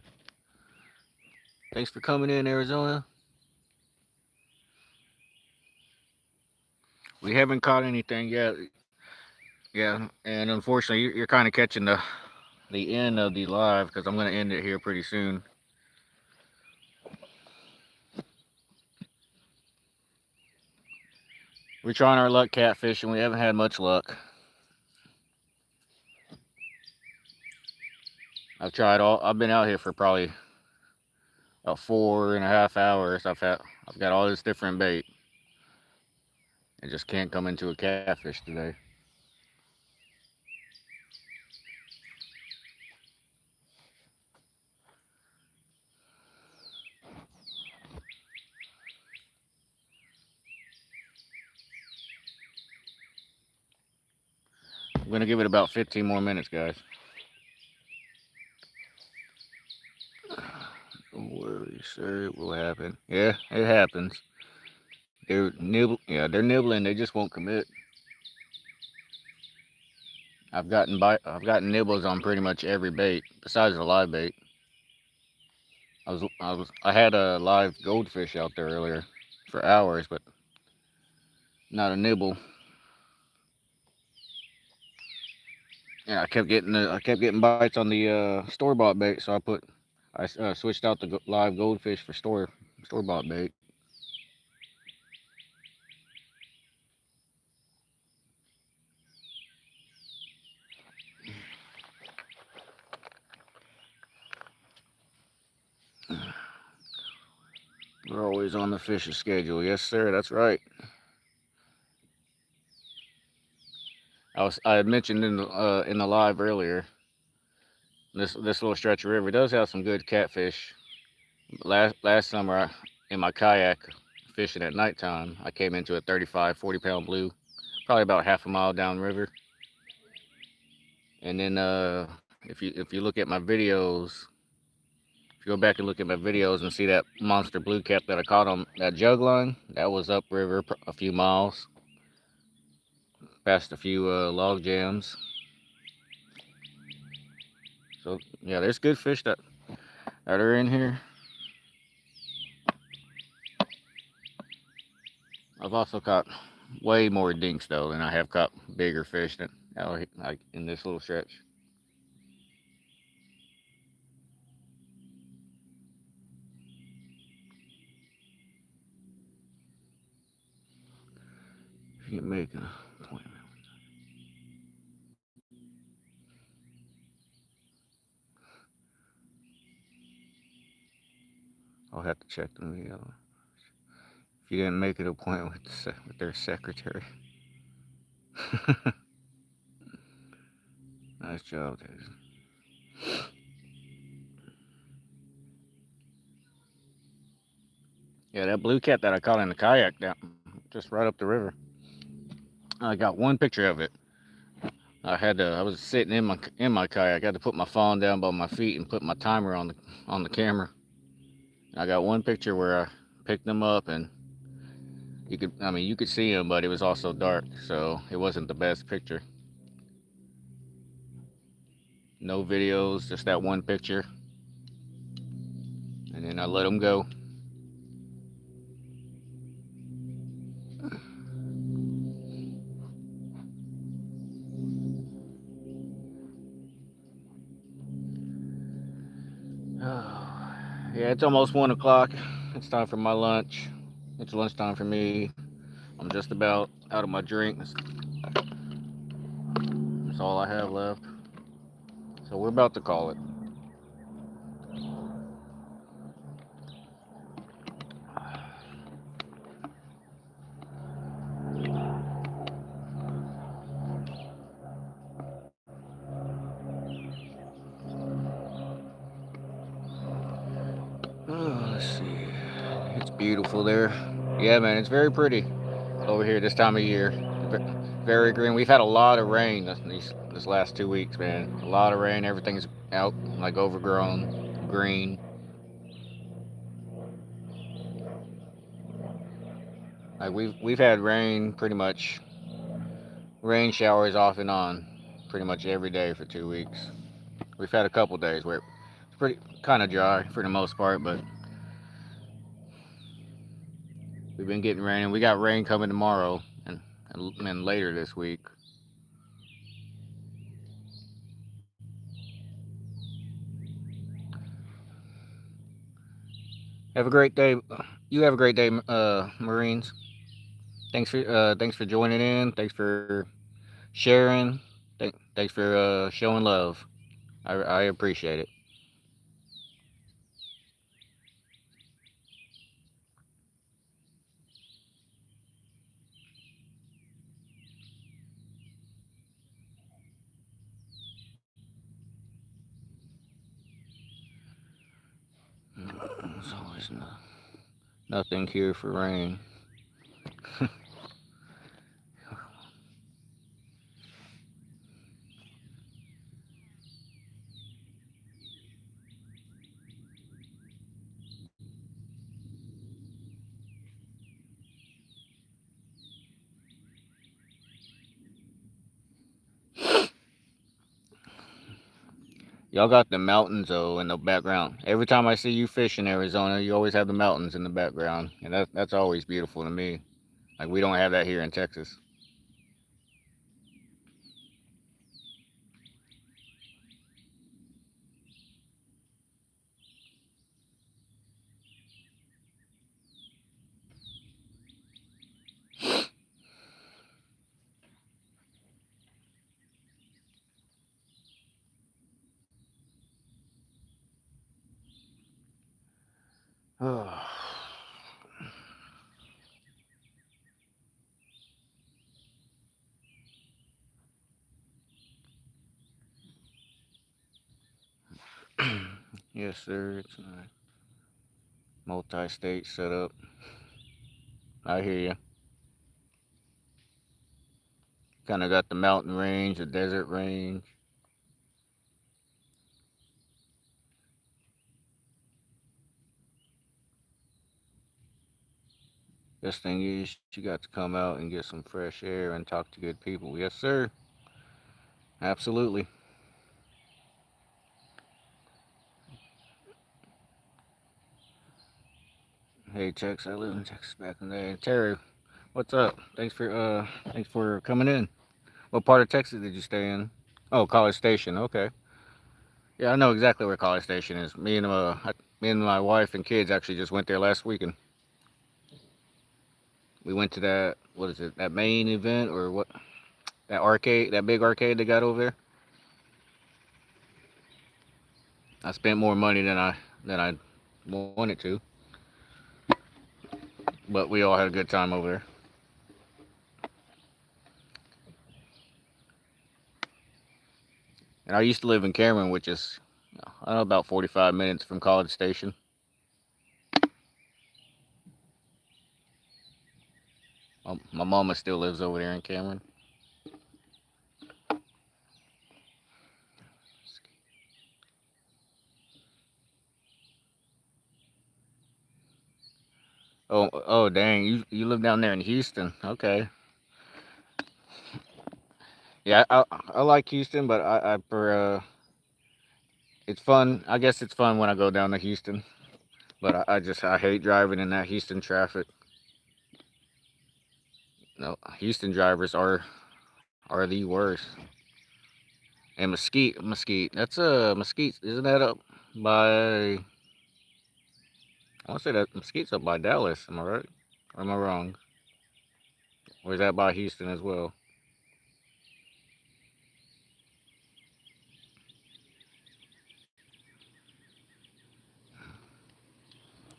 Thanks for coming in, Arizona. We haven't caught anything yet. Yeah, and unfortunately, you're kind of catching the end of the live because I'm gonna end it here pretty soon. We're trying our luck catfishing. We haven't had much luck. I've been out here for probably about 4.5 hours. I've got all this different bait. I just can't come into a catfish today. I'm gonna give it about 15 more minutes, guys. Don't worry, sir. It will happen. Yeah, it happens. they're nibbling. They just won't commit. I've gotten nibbles on pretty much every bait besides the live bait. I had a live goldfish out there earlier for hours, but not a nibble. Yeah, I kept getting bites on the store bought bait, so I switched out the live goldfish for store bought bait. We're always on the fish's schedule. Yes, sir. That's right. I had mentioned in the live earlier. This little stretch of river does have some good catfish. Last summer, in my kayak fishing at nighttime, I came into a 35, 40 pound blue, probably about half a mile downriver. And then if you look at my videos, if you go back and look at my videos and see that monster blue cap that I caught on that jug line, that was upriver a few miles, past a few log jams. So yeah, there's good fish that are in here. I've also caught way more dinks though than I have caught bigger fish than like in this little stretch. If you can make an appointment, I'll have to check the video. If you didn't make an appointment with their secretary, nice job, Jason. Yeah, that blue cat that I caught in the kayak down just right up the river. I got one picture of it. I was sitting in my kayak. I had to put my phone down by my feet and put my timer on the camera. I got one picture where I picked them up and you could see them, but it was also dark, so it wasn't the best picture. No videos, just that one picture, and then I let them go. Yeah, it's almost 1 o'clock. It's time for my lunch. It's lunchtime for me. I'm just about out of my drink. That's all I have left. So we're about to call it. Oh, let's see. It's beautiful there. Yeah, man, it's very pretty over here this time of year. Very green. We've had a lot of rain this last 2 weeks, man. A lot of rain. Everything's out like overgrown, green. Like we've had rain showers off and on, pretty much every day for 2 weeks. We've had a couple days where it's pretty kind of dry for the most part, but we've been getting rain, and we got rain coming tomorrow, and and later this week. Have a great day. You have a great day, Marines. Thanks for joining in. Thanks for sharing. Thanks for showing love. I appreciate it. There's always nothing here for rain. Y'all got the mountains though in the background. Every time I see you fish in Arizona, you always have the mountains in the background, and that's always beautiful to me. Like we don't have that here in Texas. Yes, sir. It's a multi-state setup. I hear you. Kind of got the mountain range, the desert range. Best thing is you got to come out and get some fresh air and talk to good people. Yes, sir. Absolutely. Hey, Tex. I lived in Texas back in the day. Terry, what's up? Thanks for coming in. What part of Texas did you stay in? Oh, College Station. Okay. Yeah, I know exactly where College Station is. Me and my wife and kids actually just went there last weekend. We went to that. What is it? That main event or what? That arcade, that big arcade they got over there. I spent more money than I wanted to, but we all had a good time over there. And I used to live in Cameron, which is I don't know about 45 minutes from College Station. My mama still lives over there in Cameron. Oh, dang! You live down there in Houston? Okay. Yeah, I like Houston, but it's fun. I guess it's fun when I go down to Houston, but I hate driving in that Houston traffic. No, Houston drivers are the worst. And Mesquite. That's Mesquite. Isn't that up by? I want to say that Mesquite's up by Dallas. Am I right? Or am I wrong? Or is that by Houston as well?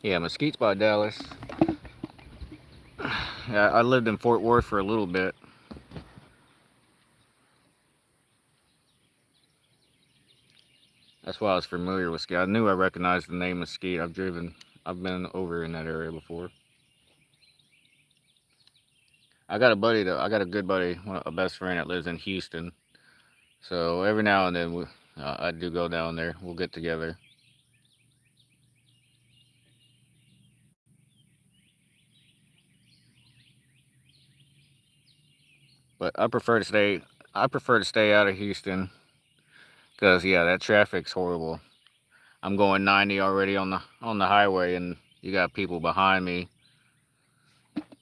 Yeah, Mesquite's by Dallas. Yeah, I lived in Fort Worth for a little bit. That's why I was familiar with Mesquite. I knew I recognized the name Mesquite. I've been over in that area before. I got a good buddy, a best friend that lives in Houston. So every now and then I do go down there. We'll get together. But I prefer to stay out of Houston because yeah, that traffic's horrible. I'm going 90 already on the highway, and you got people behind me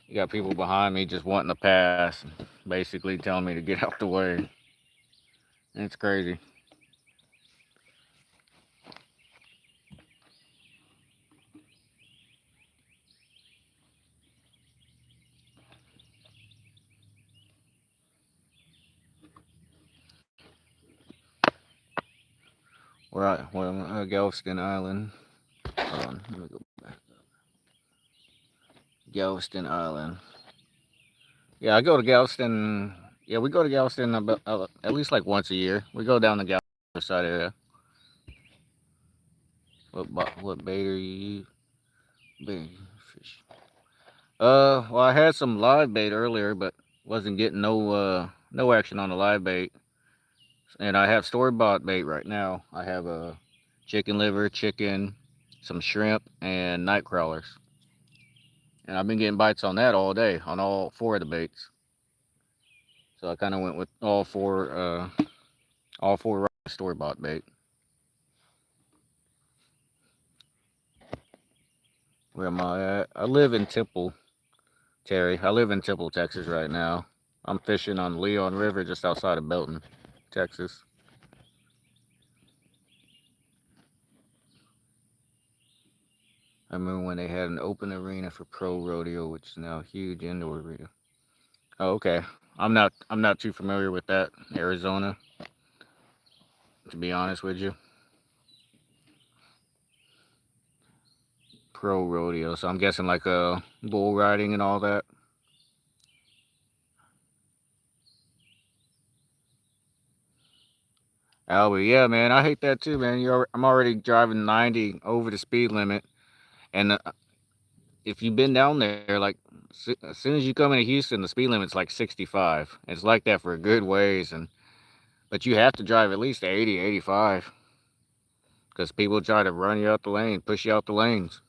You got people behind me just wanting to pass, basically telling me to get out the way. It's crazy. We're at Galveston Island. Hold on, let me go back. Galveston Island. Yeah, I go to Galveston. Yeah, we go to Galveston about at least like once a year. We go down the Galveston side area. What bait are you bait fish? Well, I had some live bait earlier, but wasn't getting no action on the live bait. And I have store bought bait right now. I have a chicken liver, chicken, some shrimp, and night crawlers. And I've been getting bites on that all day on all four of the baits. So I kind of went with all four store bought bait. Where am I at? I live in Temple, Terry. I live in Temple, Texas right now. I'm fishing on the Leon River just outside of Belton, Texas. I remember when they had an open arena for pro rodeo, which is now a huge indoor arena. Oh, okay. I'm not too familiar with that Arizona, to be honest with you. Pro rodeo, so I'm guessing like bull riding and all that. Albert, yeah, man, I hate that too, man. I'm already driving 90 over the speed limit, and if you've been down there, like as soon as you come into Houston, the speed limit's like 65. It's like that for a good ways, and but you have to drive at least 80, 85, because people try to run you out the lane, push you out the lanes.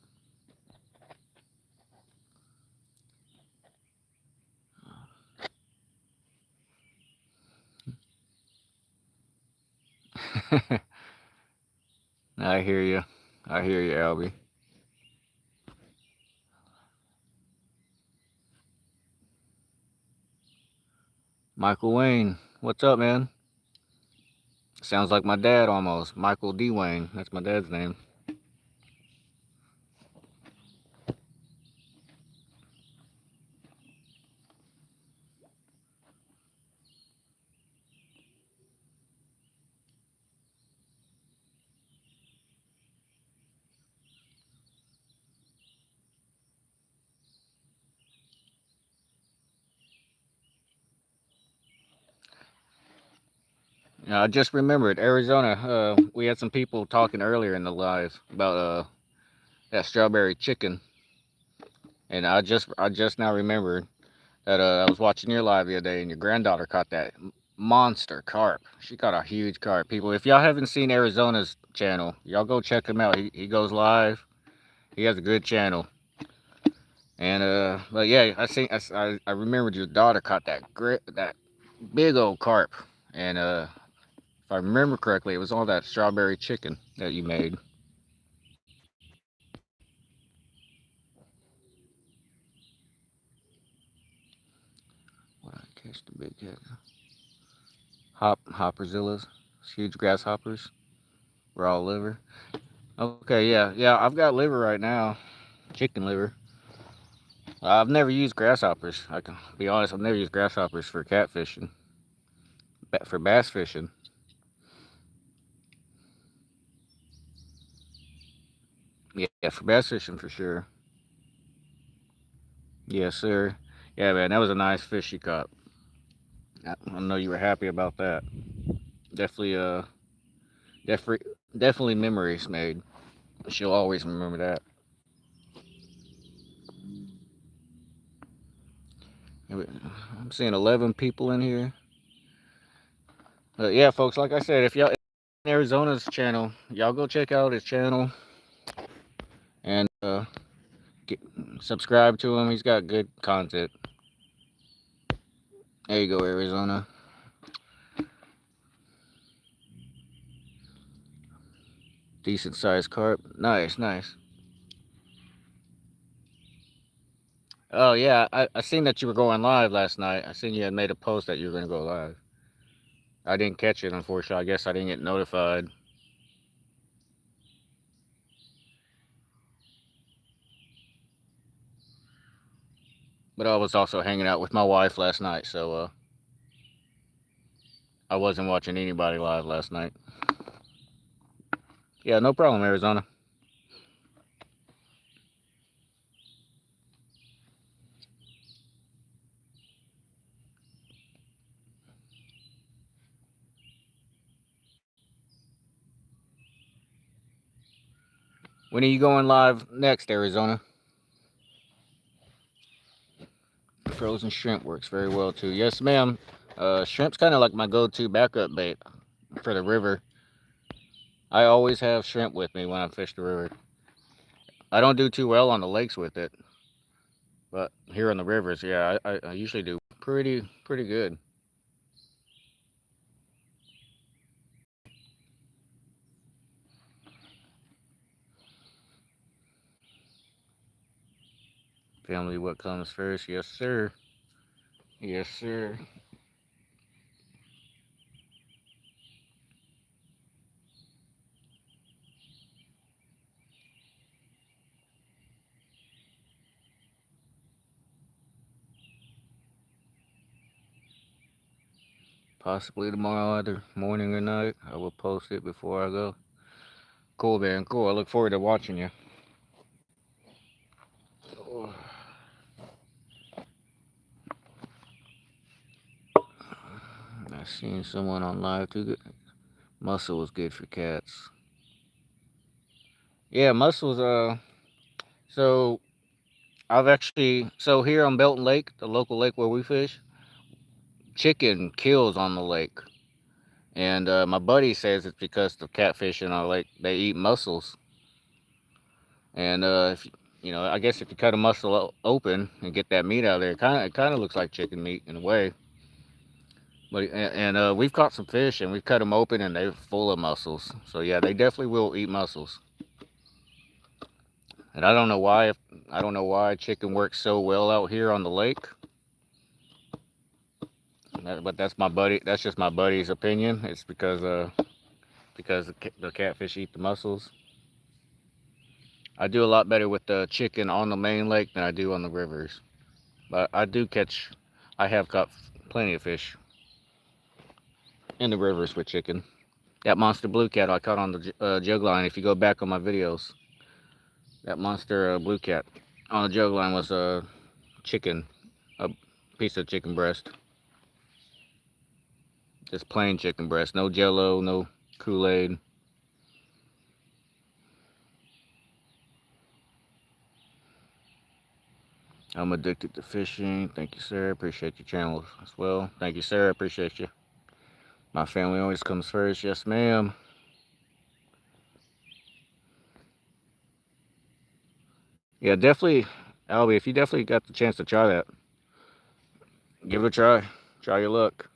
I hear you. I hear you, Albie. Michael Wayne, what's up, man? Sounds like my dad almost. Michael D. Wayne. That's my dad's name. I just remembered Arizona. We had some people talking earlier in the live about that strawberry chicken, and I just now remembered that I was watching your live the other day, and your granddaughter caught that monster carp. She caught a huge carp. People, if y'all haven't seen Arizona's channel, y'all go check him out. He goes live. He has a good channel. And but yeah, I remembered your daughter caught that big old carp, and if I remember correctly, it was all that strawberry chicken that you made. What I catch the big head? Hopperzillas, huge grasshoppers, raw liver. Okay, yeah. I've got liver right now, chicken liver. I've never used grasshoppers. I can be honest. I've never used grasshoppers for catfishing, for bass fishing. Yeah, for bass fishing for sure. Yes, sir. Yeah, man, that was a nice fish you caught. I know you were happy about that. Definitely, definitely, definitely memories made. She'll always remember that. I'm seeing 11 people in here. Yeah, folks, like I said, if y'all in Arizona's channel, y'all go check out his channel and get, subscribe to him. He's got good content. There you go, Arizona. Decent sized carp. Nice, nice. Oh yeah, I seen that you were going live last night. I seen you had made a post that you were gonna go live. I didn't catch it, unfortunately. I guess I didn't get notified. But I was also hanging out with my wife last night, so I wasn't watching anybody live last night. Yeah, no problem, Arizona. When are you going live next, Arizona? Frozen shrimp works very well too. Yes, ma'am. Shrimp's kind of like my go-to backup bait for the river. I always have shrimp with me when I fish the river. I don't do too well on the lakes with it, but here on the rivers, yeah, I usually do pretty good. Family, what comes first? Yes, sir. Yes, sir. Possibly tomorrow, either morning or night. I will post it before I go. Cool, man. Cool. I look forward to watching you. Oh, I seen someone on live too. Mussel was good for cats. Yeah, mussels. So I've actually here on Belton Lake, the local lake where we fish, chicken kills on the lake, and my buddy says it's because the catfish in our lake they eat mussels, and if I guess if you cut a mussel open and get that meat out of there, it kind of looks like chicken meat in a way. But we've caught some fish and we've cut them open and they're full of mussels. So yeah, they definitely will eat mussels. And I don't know why chicken works so well out here on the lake. But that's my buddy. That's just my buddy's opinion. It's because the catfish eat the mussels. I do a lot better with the chicken on the main lake than I do on the rivers. But I do catch. I have caught plenty of fish in the rivers with chicken. That monster blue cat I caught on the jug line. If you go back on my videos, that monster blue cat on the jug line was a chicken, a piece of chicken breast, just plain chicken breast, no Jello, no Kool-Aid. I'm addicted to fishing. Thank you, sir. Appreciate your channel as well. Thank you, sir. Appreciate you. My family always comes first. Yes, ma'am. Yeah, definitely, Albie. If you definitely got the chance to try that, give it a try. Try your luck.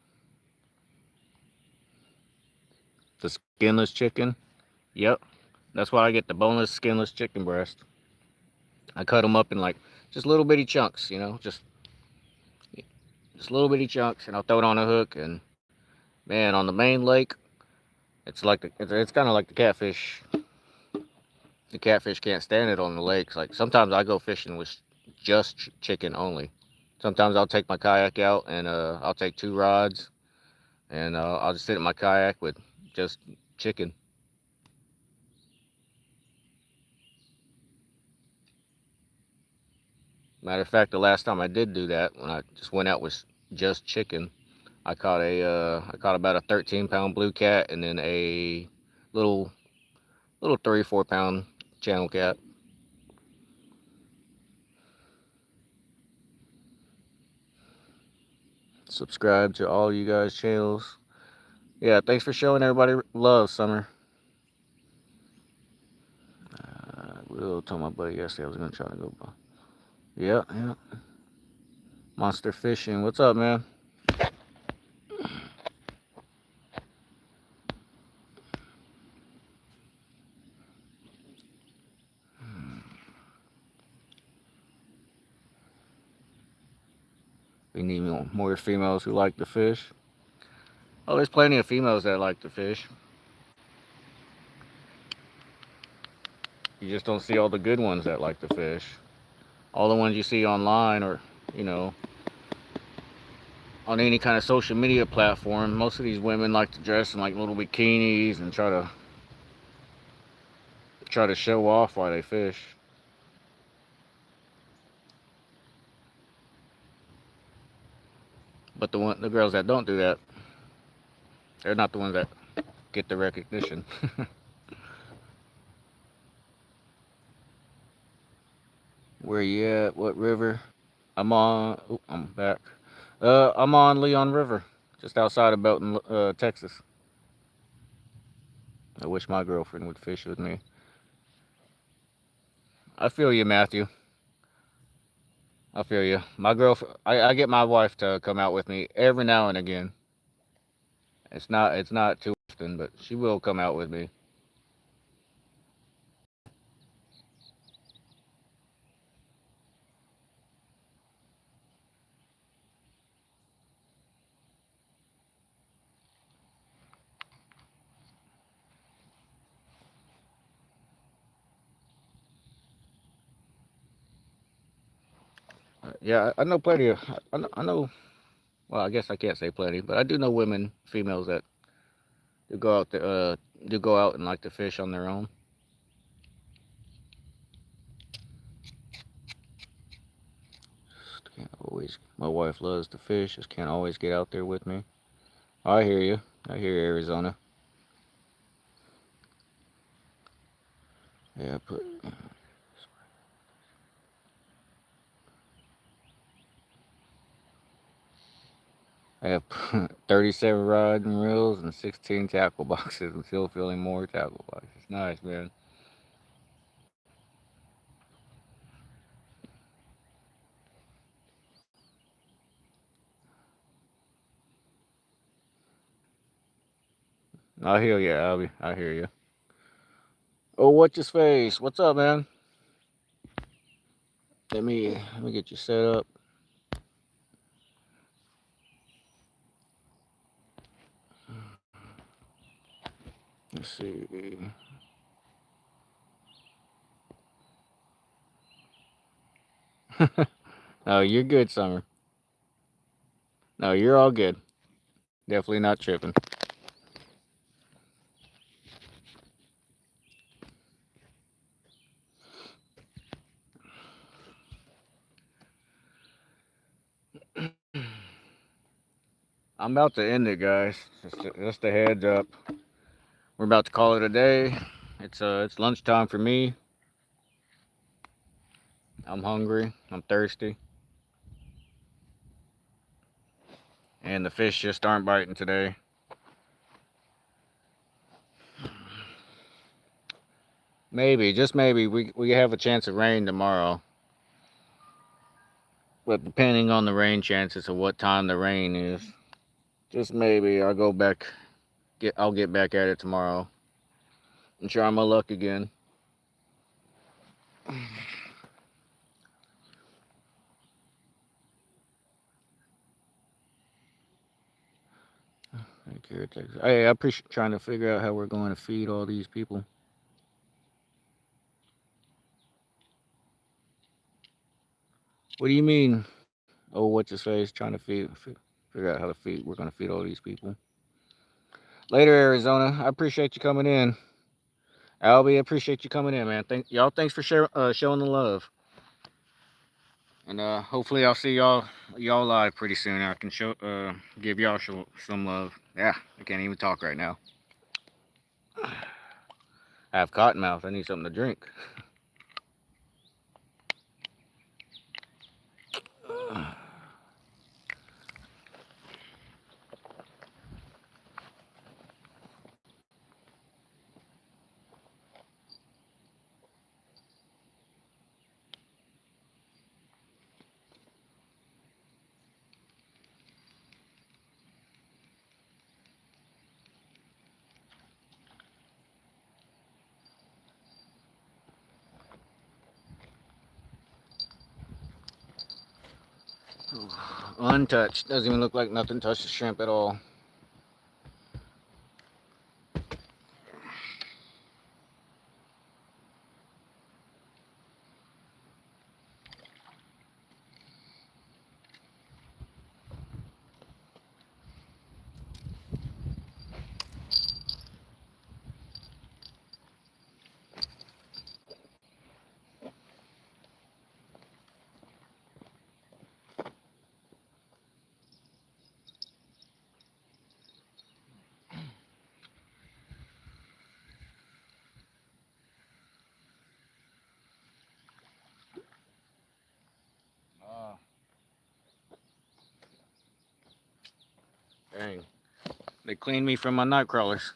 The skinless chicken. Yep, that's why I get the boneless, skinless chicken breast. I cut them up in like just little bitty chunks, just little bitty chunks, and I'll throw it on a hook. And man, on the main lake, it's kind of like the catfish. The catfish can't stand it on the lakes. Like sometimes I go fishing with just chicken only. Sometimes I'll take my kayak out and I'll take two rods and I'll just sit in my kayak with just chicken. Matter of fact, the last time I did do that, when I just went out with just chicken, I caught about a 13-pound blue cat and then a little 3 4 pound channel cat. Subscribe to all you guys' channels. Yeah, thanks for showing everybody love, Summer. I will tell my buddy yesterday I was gonna try to go. Yeah, yeah. Monster fishing. What's up, man? We need more females who like to fish. Oh, there's plenty of females that like to fish. You just don't see all the good ones that like to fish. All the ones you see online or, you know, on any kind of social media platform, most of these women like to dress in like little bikinis and try to show off while they fish. But the girls that don't do that, they're not the ones that get the recognition. Where you at? What river? I'm on. Oh, I'm back. I'm on Leon River, just outside of Belton, Texas. I wish my girlfriend would fish with me. I feel you, Matthew. I feel you. My girlfriend. I get my wife to come out with me every now and again. It's not too often, but she will come out with me. Yeah, I know plenty of. I know. Well, I guess I can't say plenty, but I do know women, females that do go out to, do go out and like to fish on their own. Can't always. My wife loves to fish. Just can't always get out there with me. I hear you. I hear you, Arizona. Yeah, put. I have 37 rod and reels and 16 tackle boxes. I'm still feeling more tackle boxes. Nice, man. I hear you, Albie. I hear you. Oh, what's his face? What's up, man? Let me get you set up. Let's see. No, you're good, Summer. No, you're all good. Definitely not tripping. I'm about to end it, guys. Just a heads up. We're about to call it a day. It's lunchtime for me. I'm hungry. I'm thirsty, and the fish just aren't biting today. Maybe, just maybe, we have a chance of rain tomorrow. But depending on the rain chances of what time the rain is, just maybe I'll get back at it tomorrow and try my luck again. Hey, I appreciate trying to figure out how we're going to feed all these people. What do you mean? Oh, what's his face? Trying to figure out how to feed. We're going to feed all these people. Later, Arizona. I appreciate you coming in. Albie, I appreciate you coming in, man. Thanks for showing the love. And hopefully I'll see y'all live pretty soon. I can give y'all some love. Yeah, I can't even talk right now. I have cotton mouth. I need something to drink. Untouched. Doesn't even look like nothing touched the shrimp at all. Dang. They cleaned me from my night crawlers.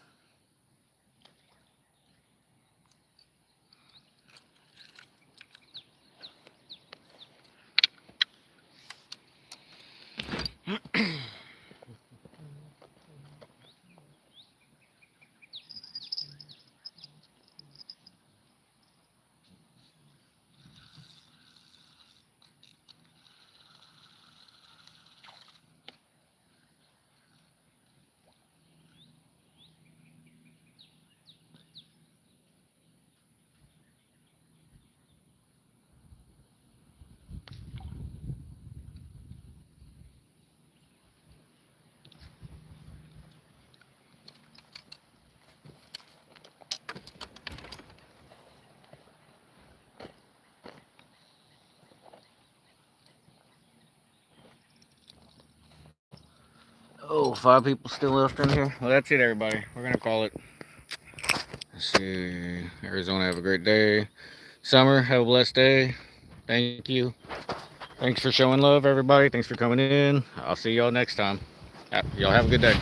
Oh, 5 people still left in here. Well, that's it, everybody. We're gonna call it. Let's see. Arizona, have a great day. Summer, have a blessed day. Thank you. Thanks for showing love, everybody. Thanks for coming in. I'll see y'all next time. Y'all have a good day.